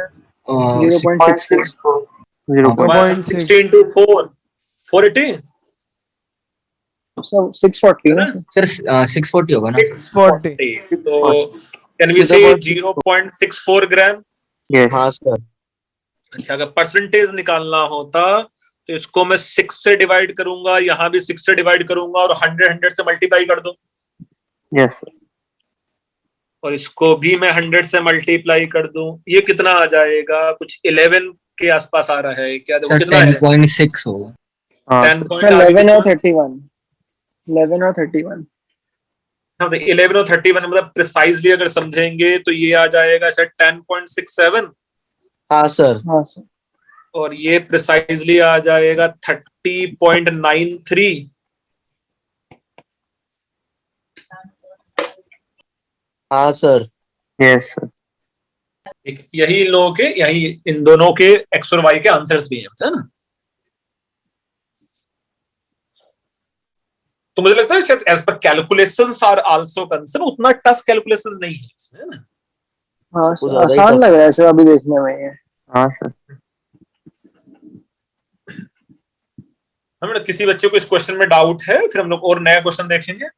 0.64। 160 into 4 480 So 640 ना सर 640 होगा ना? 640। तो कैन वी से 0.64 ग्राम। Yes. हाँ सर अच्छा, अगर परसेंटेज निकालना होता तो इसको मैं 6 से डिवाइड करूंगा, यहाँ भी 6 से डिवाइड करूंगा और 100 से मल्टीप्लाई कर दूं, Yes. और इसको भी मैं 100 से मल्टीप्लाई कर दूं। ये कितना आ जाएगा? कुछ 11 के आसपास आ रहा है क्या? देखो सर कितना है? 10.6 होगा। 10 सर 11 और 31। 11 और 31। हाँ, 11 और 31 मतलब प्रिसाइजली अगर समझेंगे तो ये आ जाएगा सर 10.67, हाँ सर हाँ सर। और ये प्रिसाइजली आ जाएगा 30.93। हाँ सर Yes. Sir. यही इन लोगों के, यही इन दोनों के एक्स और वाई के आंसर्स भी हैं, है ना। तो मुझे लगता है शायद as per calculations are also concern, उतना टफ कैलकुलेशंस नहीं है इसमें, है ना। हाँ कुछ सर, ज्यादा ही आसान tough। लग रहा है सर अभी देखने में ये। हाँ सर। हमें किसी बच्चे को इस क्वेश्चन में डाउट है, फिर हम लोग और नया क्वेश्चन देखेंगे।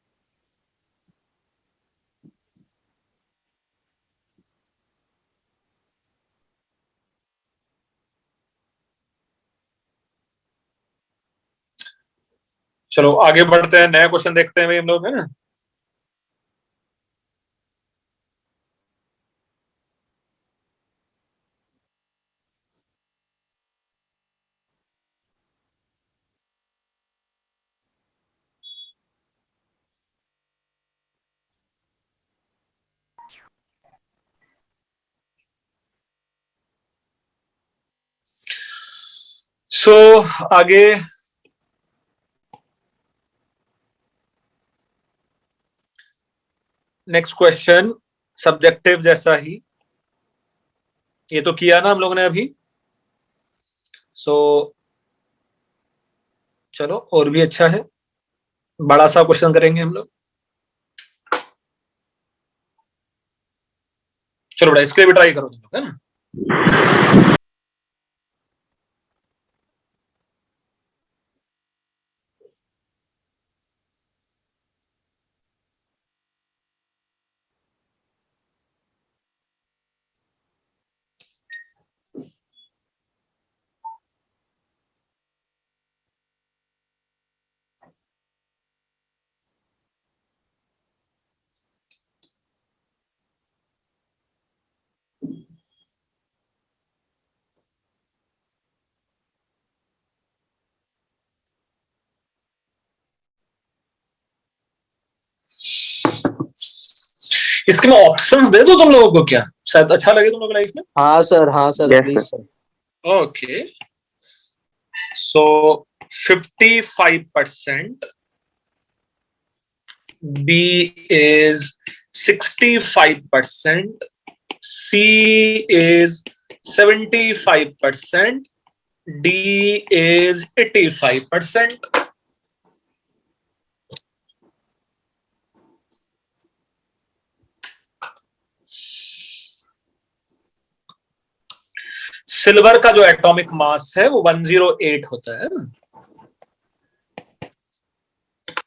चलो आगे बढ़ते हैं, नया क्वेश्चन देखते हैं भाई हम लोग, है ना। सो आगे नेक्स्ट क्वेश्चन सब्जेक्टिव जैसा ही, ये तो किया ना हम लोगों ने अभी। सो चलो और भी अच्छा है, बड़ा सा क्वेश्चन करेंगे हम लोग। चलो बड़ा, इसके लिए भी ट्राई करो तुम लोग, है ना। इसके मैं ऑप्शंस दे दूं तुम लोगों को क्या, शायद अच्छा लगे तुम लोगों को लाइफ में। हाँ sir Yes, please sir. Sir. Okay, so 55%, B is 65%, C is 75%, D is 85%. Silver का जो एटॉमिक मास है वो 108 होता है ना।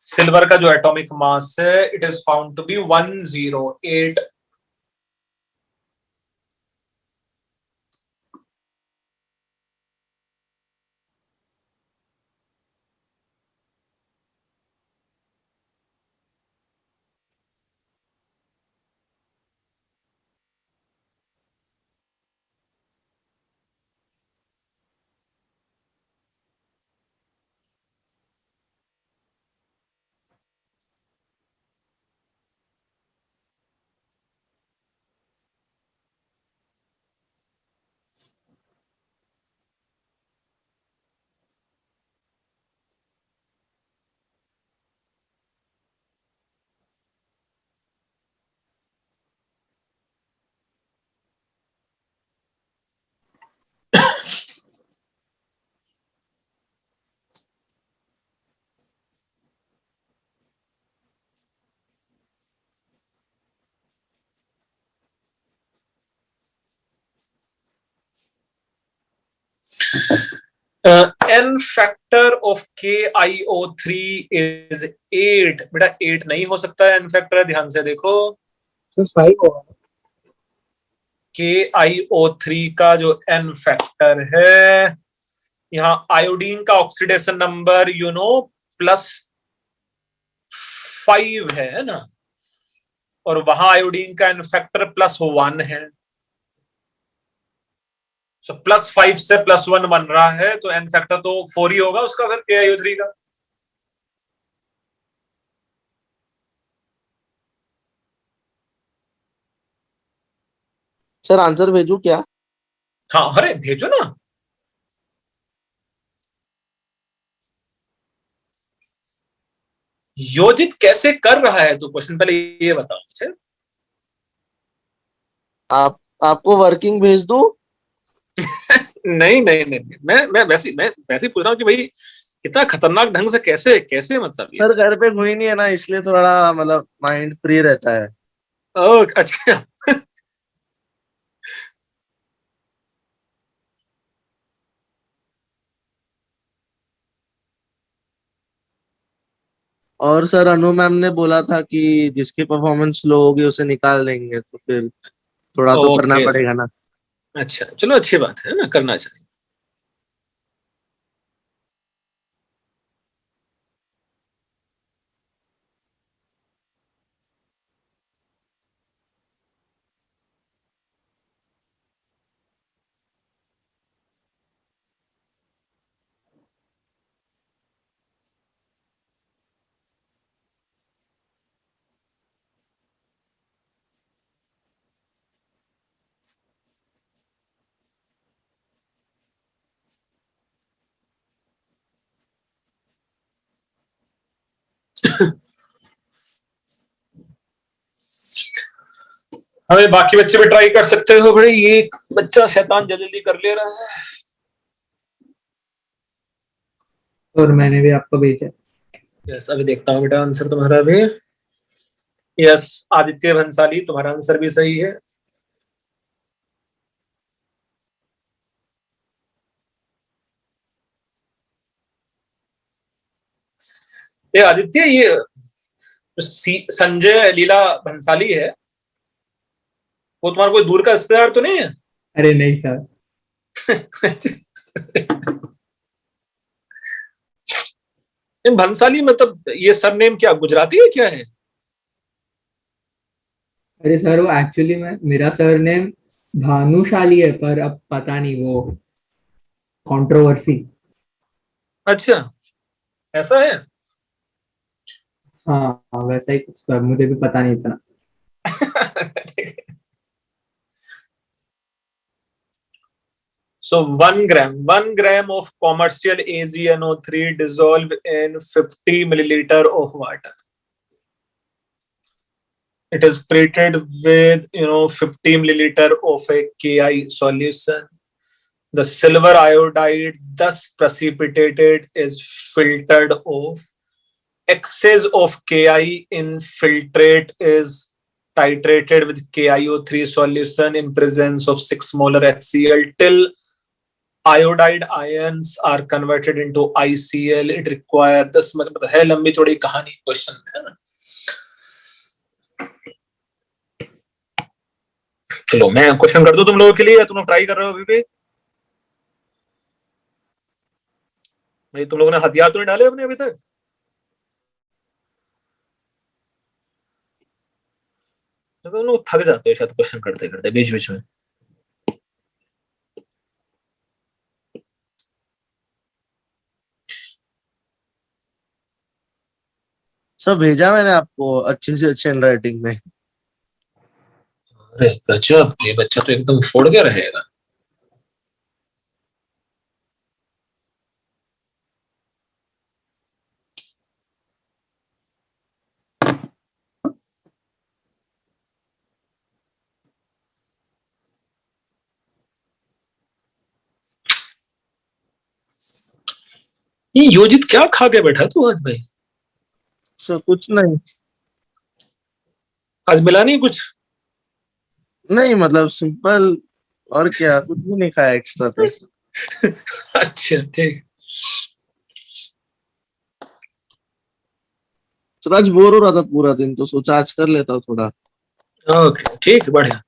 सिल्वर का जो एटॉमिक मास है it is found to be 108। N factor of KiO3 is 8। बेटा 8 नहीं हो सकता है, एन फैक्टर है, ध्यान से देखो। तो 5 होगा। KiO3 का जो एन फैक्टर है, यहाँ आयोडीन का ऑक्सीडेशन नंबर +5 है ना, और वहां आयोडीन का एन फैक्टर +1 है। सो +5 से +1 बन रहा है, तो एन फैक्टर तो 4 ही होगा उसका फिर KiO3 का। सर आंसर भेजू क्या? हाँ अरे भेजो ना। योजित कैसे कर रहा है तू, क्वेश्चन पहले ये बताओ मुझे। आप आपको वर्किंग भेज दूं? नहीं नहीं नहीं नहीं, मैं वैसे ही पूछ रहा हूँ कि भाई इतना खतरनाक ढंग से कैसे कैसे, मतलब ये सर सब। घर पे कोई नहीं है ना, इसलिए थोड़ा मतलब माइंड फ्री रहता है। ओह अच्छा। और सर अनु मैम ने बोला था कि जिसकी परफॉर्मेंस लो होगी उसे निकाल देंगे, तो फिर थोड़ा तो करना ओके, पड़ेगा ना। अच्छा चलो अच्छी बात है ना, करना चाहिए। हमें बाकी बच्चे भी ट्राई कर सकते हो भाई, ये बच्चा शैतान जल्दी कर ले रहा है। और मैंने भी आपको भेजा। यस, अभी देखता हूँ बेटा आंसर तुम्हारा भी। यस, आदित्य भंसाली, तुम्हारा आंसर भी सही है। ये आदित्य, ये जो संजय लीला भंसाली है, वो तुम्हारा कोई दूर का रिश्तेदार तो नहीं है? अरे नहीं सर। भंसाली मतलब ये सरनेम क्या गुजराती है, क्या है? अरे सर वो एक्चुअली में मेरा सरनेम भानुशाली है, पर अब पता नहीं वो कंट्रोवर्सी। अच्छा, ऐसा है। हाँ वैसा ही कुछ सर, मुझे भी पता नहीं इतना। So 1 gram of commercial AgNO3 dissolve in 50 milliliter of water. It is treated with 50 milliliter of a Ki solution. The silver iodide thus precipitated is filtered off. Excess of Ki in filtrate is titrated with KiO3 solution in presence of 6 molar HCl till iodide ions are converted into ICl. It requires this much. मतलब है लंबी चौड़ी कहानी, question है ना। चलो मैं question कर दूं तुम लोगों के लिए, या तुम लोग ट्राई कर रहे हो अभी भी? नहीं, तुम लोगों ने हथियार तो नहीं डाले अपने अभी तक? तो तुम लोग थक जाते हो शायद क्वेश्चन करते करते बीच बीच में। सब भेजा मैंने आपको अच्छे से अच्छे हैंडराइटिंग में। अरे गजब, ये बच्चा तो एकदम फोड़ के रहेगा। ये योजित क्या खा के बैठा तू आज भाई? सर कुछ नहीं, आज मिला नहीं कुछ? नहीं मतलब सिंपल, और क्या, कुछ भी नहीं खाया एक्स्ट्रा तो। अच्छा ठीक। सर आज बोर हो रहा था पूरा दिन, तो सोचा आज कर लेता हूँ थोड़ा। ओके ठीक, बढ़िया।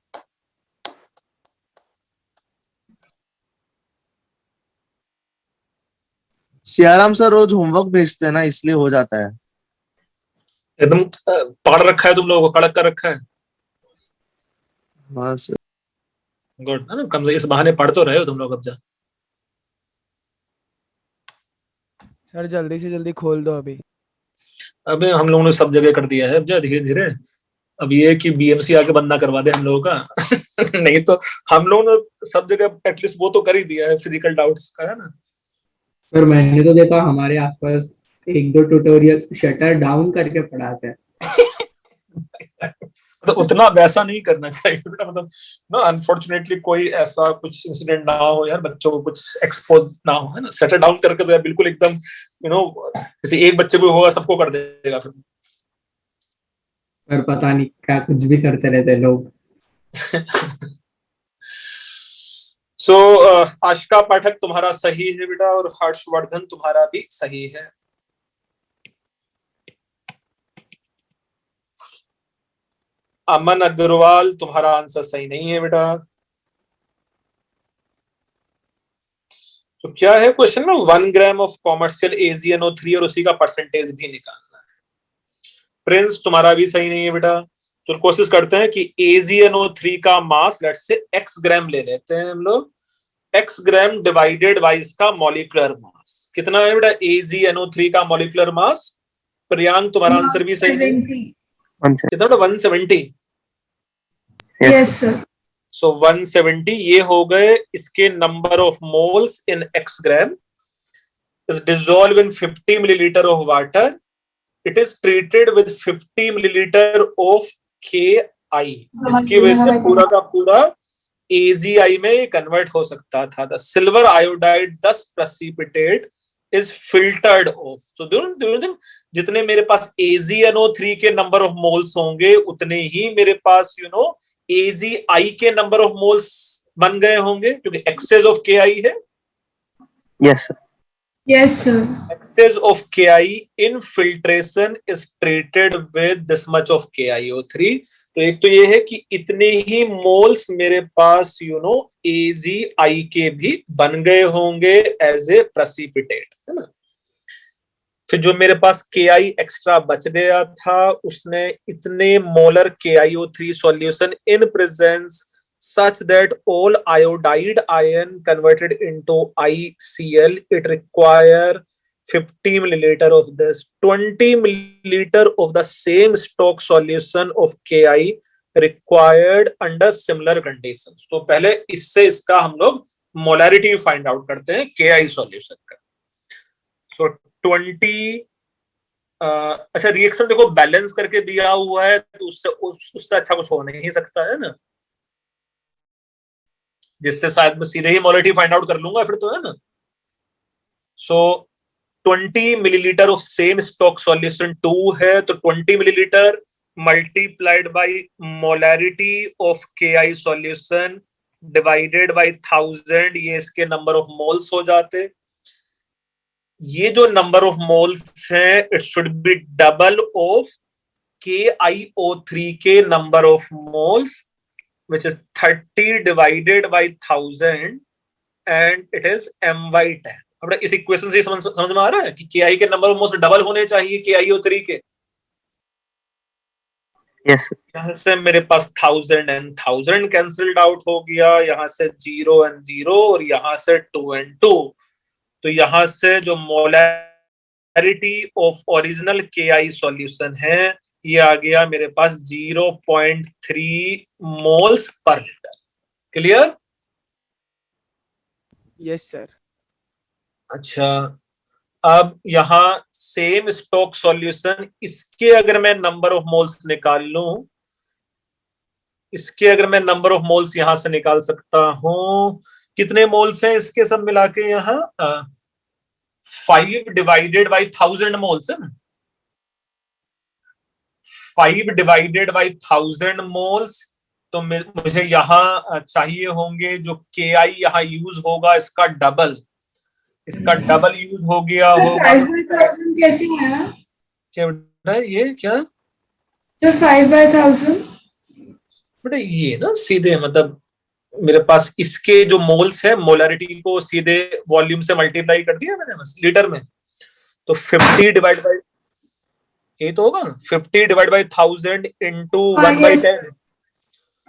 सियाराम सर रोज होमवर्क भेजते हैं ना, इसलिए हो जाता है। एकदम पकड़ रखा है तुम लोगों को, कड़क कर रखा है। हाँ सर। गुड है ना, कम से इस बहाने पढ़ तो रहे हो तुम लोग अब जा। सर जल्दी से जल्दी खोल दो अभी। अबे हम लोगों ने सब जगह कर दिया है, अब जा धीरे धीरे। अब ये कि बीएमसी आके बंद ना करवा दे हम लोगों का। नहीं तो हम लोगों ने सब जगह एटलीस्ट वो तो कर ही दिया है, फिजिकल डाउट्स का, है ना। सर मैंने तो देखा हमारे आसपास 1-2 ट्यूटोरियल्स शटर डाउन करके पढ़ाते हैं। तो उतना वैसा नहीं करना चाहिए बेटा, मतलब ना अनफॉर्चुनेटली कोई ऐसा कुछ इंसिडेंट ना हो यार, बच्चों को कुछ एक्सपोज ना हो, है ना। शटर डाउन करके तो यार बिल्कुल एकदम किसी एक बच्चे को होगा सबको कर देगा फिर। पर पता नहीं क्या कुछ भी करते रहते हैं लोग। सो आशिका पाठक तुम्हारा सही है बेटा, और हर्षवर्धन तुम्हारा भी सही है। अमन अग्रवाल तुम्हारा आंसर सही नहीं है बेटा। तो क्या है क्वेश्चन में? 1 ग्राम ऑफ कॉमर्शियल AgNO3 और उसी का परसेंटेज भी निकालना है। प्रिंस तुम्हारा भी सही नहीं है बेटा। तो कोशिश करते हैं कि AgNO3 का मास लेट्स से x ग्राम ले लेते हैं हम लोग। x ग्राम डिवाइडेड बाय इसका मॉलिक्यूलर मास कितना है बेटा? AgNO3 का मॉलिक्यूलर मास। प्रियांक तुम्हारा आंसर भी सही है। कितना बेटा? 170। Yes sir. सो 170 ये हो गए इसके number of moles in x gram. is dissolved in 50 milliliter of water. It is treated with 50 milliliter of K आई, इसकी वजह से पूरा का पूरा AgI में ये कन्वर्ट हो सकता था. द सिल्वर आयोडाइड दस प्रेसिपिटेट इज फिल्टर्ड ऑफ. सो जितने मेरे पास AgNO3 के नंबर ऑफ मोल्स होंगे उतने ही मेरे पास AgI के नंबर ऑफ मोल्स बन गए होंगे, क्योंकि एक्सेस ऑफ KI है. Yes, sir. Yes, sir. Excess of KI in filtration is treated with this much of KiO3. तो एक तो ये है कि इतने ही मोल्स मेरे पास AgI के भी बन गए होंगे एज ए प्रेसिपिटेट, है ना. फिर जो मेरे पास KI एक्स्ट्रा बच गया था उसने इतने molar KiO3 solution in presence such that all iodide ion converted into ICl, it require 50 milliliter of this. 20 milliliter of the same stock solution of KI required under similar conditions. तो पहले इससे इसका हम लोग मोलैरिटी फाइंड आउट करते हैं KI solution का. So 20 अच्छा रिएक्शन देखो बैलेंस करके दिया हुआ है तो उससे अच्छा कुछ हो नहीं सकता है ना, जिससे शायद मैं सीधे ही मोलैरिटी फाइंड आउट कर लूंगा फिर तो, है ना. सो 20 millilitre of same stock solution 2 है, तो 20 millilitre multiplied by molarity of KI solution divided by 1000, ये इसके नंबर ऑफ मोल्स हो जाते. ये जो नंबर ऑफ मोल्स हैं it should be double of KiO3 के number of moles, which is 30 divided by 1000 and it is m/10. अब इस इक्वेशन से समझ में आ रहा है कि KI के नंबर ऑफ मोल्स डबल होने चाहिए KiO3 के. Yes, sir. यहाँ से मेरे पास 1000 and 1000 कैंसिल्ड आउट हो गया, यहाँ से 0 and 0 और यहाँ से 2 and 2. तो यहाँ से जो molarity of original KI solution है ये आ गया मेरे पास 0.3 moles per litre. Clear? Yes sir. अच्छा, अब यहां सेम स्टॉक सॉल्यूशन, इसके अगर मैं नंबर ऑफ मोल्स निकाल लूं, इसके अगर मैं नंबर ऑफ मोल्स यहां से निकाल सकता हूं, कितने मोल्स हैं इसके सब मिला के यहां 5 डिवाइडेड बाई 1000 मोल्स है ना. 5 डिवाइडेड बाई 1000 मोल्स, तो मुझे यहाँ चाहिए होंगे जो KI यहाँ यूज होगा इसका डबल, इसका डबल यूज हो गया होगा. 5/1000 कैसे है? क्या बेटा ये क्या तो 5/1000 बेटा ये ना सीधे मतलब मेरे पास इसके जो मोल्स है मोलैरिटी को सीधे वॉल्यूम से मल्टीप्लाई कर दिया मैंने बस लीटर में. तो 50 डिवाइड बाई ये तो होगा 50 divide by 1000 into 1/10.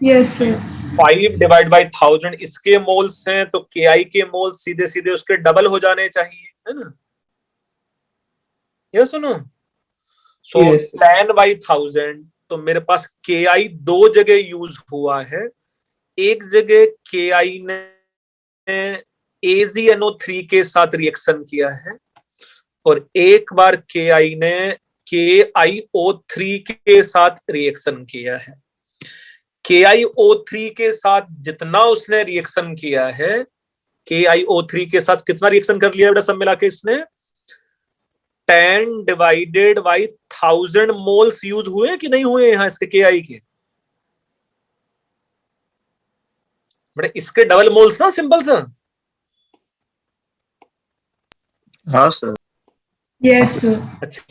Yes sir. 5 divide by 1000 इसके मोल्स हैं, तो KI के मोल्स सीधे सीधे उसके डबल हो जाने चाहिए, है ना. ये सुनो. सो 10/1000, तो मेरे पास KI दो जगह यूज हुआ है. एक जगह KI ने AgNO3 के साथ रिएक्शन किया है और एक बार KI ने KiO3 के साथ रिएक्शन किया है. KiO3 के साथ जितना उसने रिएक्शन किया है, KiO3 के साथ कितना रिएक्शन कर लिया बेटा सब मिला के इसने 10 डिवाइडेड बाई 1000 मोल्स यूज हुए कि नहीं हुए यहाँ इसके KI के बेटा. इसके डबल मोल्स ना सिंपल सा. हाँ सर. Yes sir. अच्छा,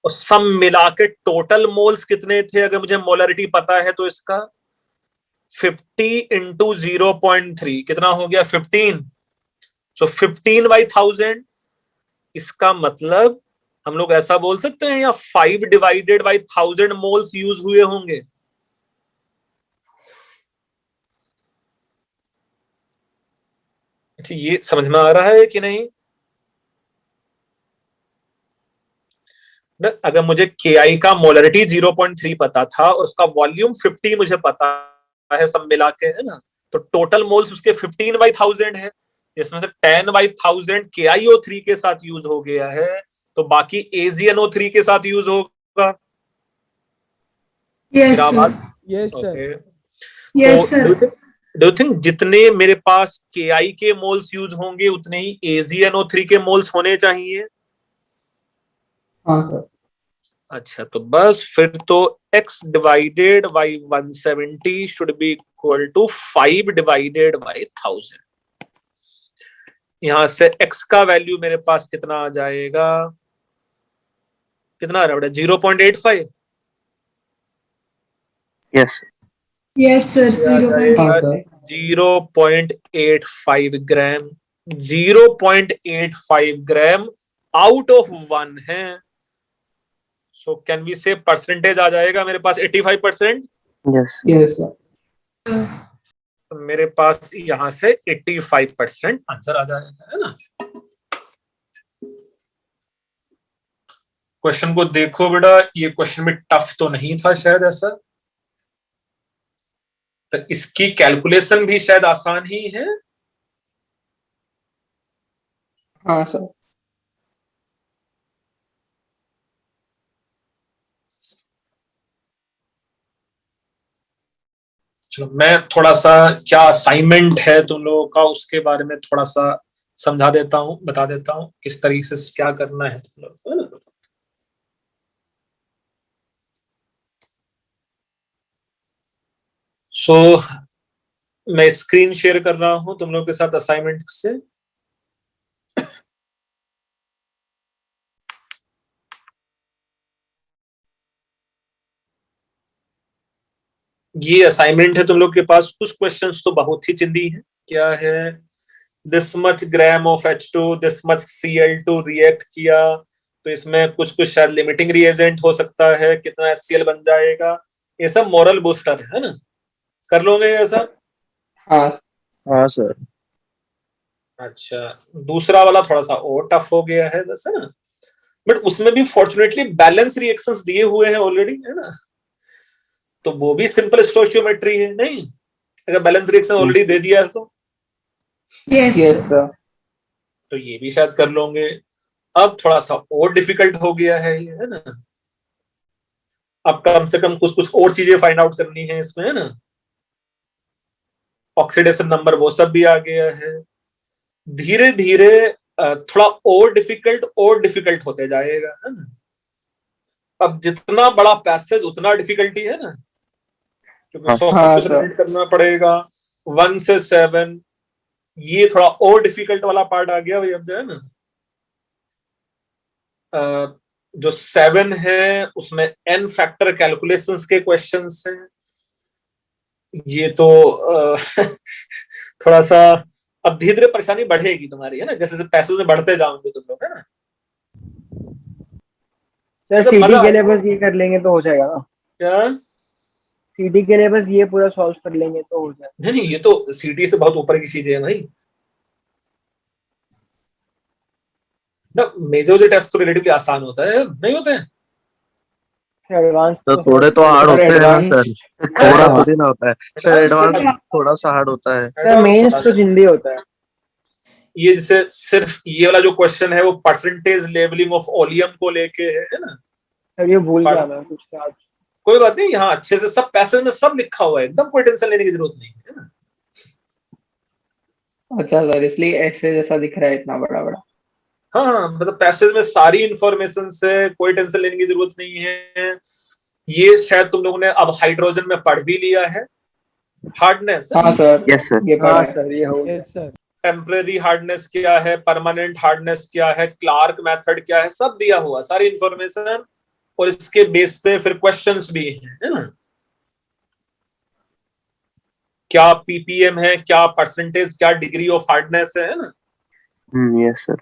और सब मिला के टोटल मोल्स कितने थे अगर मुझे मोलैरिटी पता है तो इसका 50 इंटू 0.3 कितना हो गया 15. सो 15/1000. इसका मतलब हम लोग ऐसा बोल सकते हैं या 5 डिवाइडेड बाई 1000 मोल्स यूज हुए होंगे. अच्छा, ये समझ में आ रहा है कि नहीं? अगर मुझे KI का मोलैरिटी 0.3 पता था और उसका वॉल्यूम 50 मुझे पता है सब मिला के, है ना, तो टोटल मोल्स उसके 15/1000 है, इसमें से 10/1000 KiO3 के साथ यूज हो गया है, तो बाकी AgNO3 के साथ यूज होगा. Yes yes sir okay Yes, sir. Do you think जितने मेरे पास KI के मोल्स यूज होंगे उतने ही AgNO3 के मोल्स होने चाहिए? हाँ सर अच्छा, तो बस फिर तो x divided by 170 should be equal to 5 divided by 1000। यहां से x का वैल्यू मेरे पास कितना आ जाएगा, कितना आ रहा है बेटा? 0.85 Yes. Yes, sir. हाँ 0.8. Sir 0.85 gram, 0.85 gram out of 1 है। सो कैन वी से परसेंटेज आ जाएगा मेरे पास 85%। Yes. यस सर तो मेरे पास यहां से 85% आंसर आ जाएगा, है ना। क्वेश्चन को देखो बेटा, ये क्वेश्चन में टफ तो नहीं था शायद ऐसा, तो इसकी कैलकुलेशन भी शायद आसान ही है। हाँ सर चलो मैं थोड़ा सा क्या असाइनमेंट है तुम लोगों का उसके बारे में थोड़ा सा समझा देता हूँ, बता देता हूँ किस तरीके से क्या करना है तुम लोगों को, है ना। सो मैं स्क्रीन शेयर कर रहा हूं तुम लोगों के साथ असाइनमेंट से। ये असाइनमेंट है तुम लोग के पास। कुछ क्वेश्चंस तो बहुत ही चिंदी है। क्या है, this much gram of H2 this much Cl2 react किया, तो इसमें कुछ कुछ शायद लिमिटिंग रिएजेंट हो सकता है, कितना HCl बन जाएगा, ये सब मोरल बूस्टर है ना। कर लोगे ऐसा? हाँ हाँ सर। अच्छा, दूसरा वाला थोड़ा सा और टफ हो गया है बस, है ना, बट उसमें भी फॉर्चुनेटली बैलेंस रिएक्शंस दिए हुए हैं ऑलरेडी, है ना, तो वो भी सिंपल स्टोइचियोमेट्री है नहीं, अगर बैलेंस रिएक्शन ऑलरेडी दे दिया है तो Yes, यस sir. सर तो ये भी शायद कर लोगे। अब थोड़ा सा और डिफिकल्ट हो गया है ये, है ना, अब कम से कम कुछ कुछ और चीजें फाइंड आउट करनी है इसमें, है ना। ऑक्सीडेशन नंबर वो सब भी आ गया है। धीरे धीरे थोड़ा और डिफिकल्ट होते जाएगा, है ना। अब जितना बड़ा पैसेज उतना डिफिकल्टी है ना, क्योंकि हाँ, सब हाँ, कुछ सर। रिलेट करना पड़ेगा। 1 से 7 ये थोड़ा और डिफिकल्ट वाला पार्ट आ गया भाई। अब जो है ना जो 7 है उसमें n फैक्टर कैलकुलेशंस के क्वेश्चंस हैं। ये तो थोड़ा सा अब धीरे धीरे परेशानी बढ़ेगी तुम्हारी, है ना, जैसे जैसे पैसेज में बढ़ते जाओगे तुम लोग, है ना। सर मतलब सीटी मजा के लिए बस ये कर लेंगे तो हो जाएगा ना। क्या? सीटी के लिए बस ये पूरा सॉल्व कर लेंगे तो हो जाएगा। नहीं, ये तो सीटी से बहुत ऊपर की चीजें है भाई ना। मेजर जो टेस्ट तो रिलेटिवली आसान होता है, नहीं होते हैं? एडवांस तो थोड़े तो हार्ड सर होते हैं ना एडवांस सर, थोड़ा हाँ। थोड़ी ना होता है सर, Advance एडवांस थोड़ा थोड़ा सा हार्ड होता है। सर advance मेंस थोड़ा तो सा। जिंदी होता है। ये जैसे सिर्फ ये वाला जो क्वेश्चन है वो परसेंटेज लेवलिंग ऑफ ओलियम को लेके है ना। सर ये भूल पर- गया मैं कुछ आज। कोई बात नहीं, यहाँ अच्छे से सब पैसेज में सब लिखा हुआ है, एकदम कोई टेंशन लेने की जरूरत नहीं है ना। अच्छा सर इसलिए ऐसे जैसा दिख रहा है इतना बड़ा बड़ा। हाँ, मतलब पैसेज में सारी इंफॉर्मेशन से कोई टेंशन लेने की जरूरत नहीं है। ये शायद तुम लोगों ने अब हाइड्रोजन में पढ़ भी लिया है, हार्डनेस, हाँ सर Yes, sir. ये पढ़ा हाँ है। सर ये हो गया। यस सर टेम्परेरी हार्डनेस क्या है, परमानेंट हार्डनेस क्या है, क्लार्क मेथड क्या है, सब दिया हुआ सारी इंफॉर्मेशन, और इसके बेस पे फिर क्वेश्चंस भी हैं, है ना। क्या पीपीएम है, क्या परसेंटेज, क्या डिग्री ऑफ हार्डनेस है ना। Yes, sir.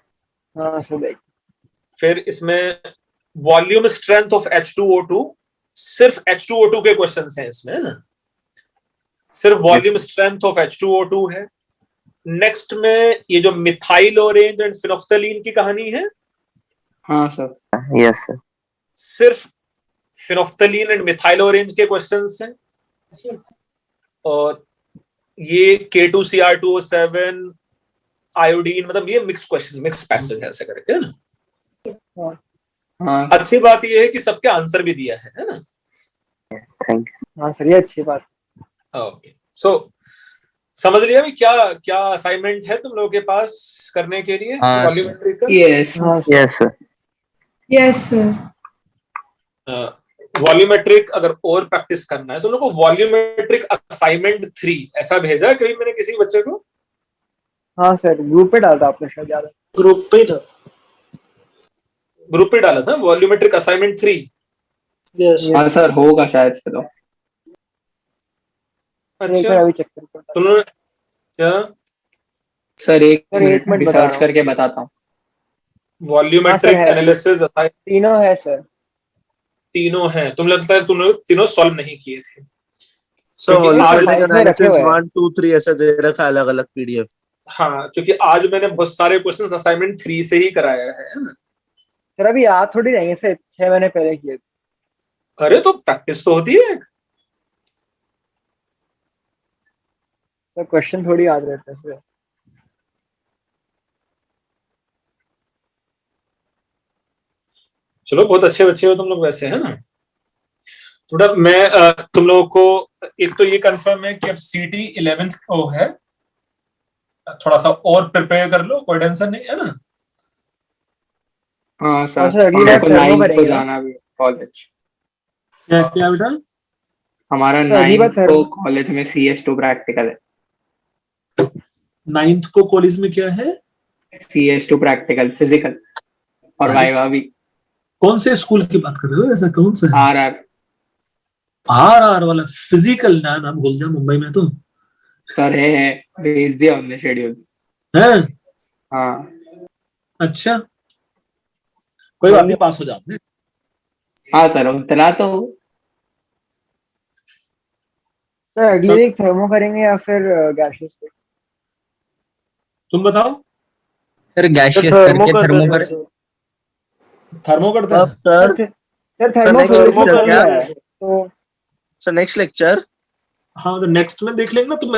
हाँ सर देख फिर इसमें वॉल्यूम स्ट्रेंथ ऑफ H2O2, सिर्फ H2O2 के क्वेश्चंस हैं इसमें, है ना, सिर्फ वॉल्यूम स्ट्रेंथ ऑफ H2O2 है। नेक्स्ट में ये जो मिथाइल ऑरेंज एंड फिनोफ्थलीन की कहानी है, हाँ सर Yes, sir. सिर्फ फिनोफ्थलीन एंड मिथाइल ऑरेंज के क्वेश्चंस हैं। और ये K2Cr2O7 आयोडीन, मतलब ये मिक्स क्वेश्चन, मिक्स पैसेज है ऐसे करके, है ना। हाँ अच्छी बात ये है कि सबके आंसर भी दिया है ना। Thank you. हाँ सर, ये अच्छी बात। ओके, सो समझ लिया भी क्या क्या असाइनमेंट है तुम लोगों के पास करने के लिए हाँ, वॉल्यूमेट्री का? Yes. हाँ yes sir. Yes, sir. Volumetric अगर और प्रैक्टिस करना है तो लोगों को वॉल्यूमेट्रिक असाइनमेंट 3 ऐसा भेजा है कभी मैंने किसी बच्चे को? हाँ सर, ग्रुप पे डाला था आपने शायद, याद है? ग्रुप पे ही था। ग्रुप पे डाला था वॉल्यूमेट्रिक असाइनमेंट 3। यस हाँ सर, होगा शायद से तो। एक अच्छा, बार अभी चेक करके बता। तुमने क्या सर एक सर, मिनट एक मिनट अभी बता सर्च रहा हूँ। करके बताता हूँ। वॉल्यूमेट्रिक हाँ, सर, है। एनालिसिस तीनों है सर। तीनों हैं? तुम लगता है तुमने तीनों सॉल्व नहीं किए थे? सर क्योंकि आज वॉल्यूमेट्रिक इसमें रखे एनालिसिस हुए हैं। 1 2 3 ऐसे दे रखा है अलग अलग पीडीएफ। हाँ, क्योंकि आज मैंने बहुत सारे क्वेश्चंस असाइनमेंट 3 से ही कराया है ना। सर अभी याद थोड़ी रहेंगे सर, 6 महीने पहले किए थे। अरे तो प्रैक्टिस तो होती है। सर क्वेश्चन थोड़ी याद रहते हैं सर। चलो, बहुत अच्छे बच्चे हो तुम लोग वैसे, है ना। थोड़ा मैं तुम लोगों को एक तो ये कंफर्म है कि अब सीटी 11th को है, थोड़ा सा और प्रिपेयर कर लो, कोई टेंशन नहीं है ना। हाँ सर, हाँ सर, अगली हमें बार को थर्मो 9th को करेंगे ना? जाना भी कॉलेज। क्या क्या बेटा? हमारा सर, अगली बार 9th को कॉलेज में CS2 प्रैक्टिकल है। 9th को कॉलेज में क्या है? CS2 प्रैक्टिकल फिजिकल और अरे। वाइवा भी। कौन से स्कूल की बात कर रहे हो? ऐसा कौन सा है? RR। RR वाला फिजिकल? ना भूल जा, मुंबई में तो सर है, भेज दिया हमने शेड्यूल। है। हाँ अच्छा, कोई बात नहीं, पास हो जाओगे। हाँ सर, उतना तो। सर अगली वीक थर्मो करेंगे या फिर गैसेस पे? तुम बताओ। सर गैशियस थर्मो करके कर थर्मो देते कर। हैं सर। थर्मो करता अब है? Sir sir sir thermo next thermo lecture कर क्या? लिया है तो सर नेक्स्ट लेक्चर हाँ, तो नेक्स्ट में देख लेंगे ना तुम।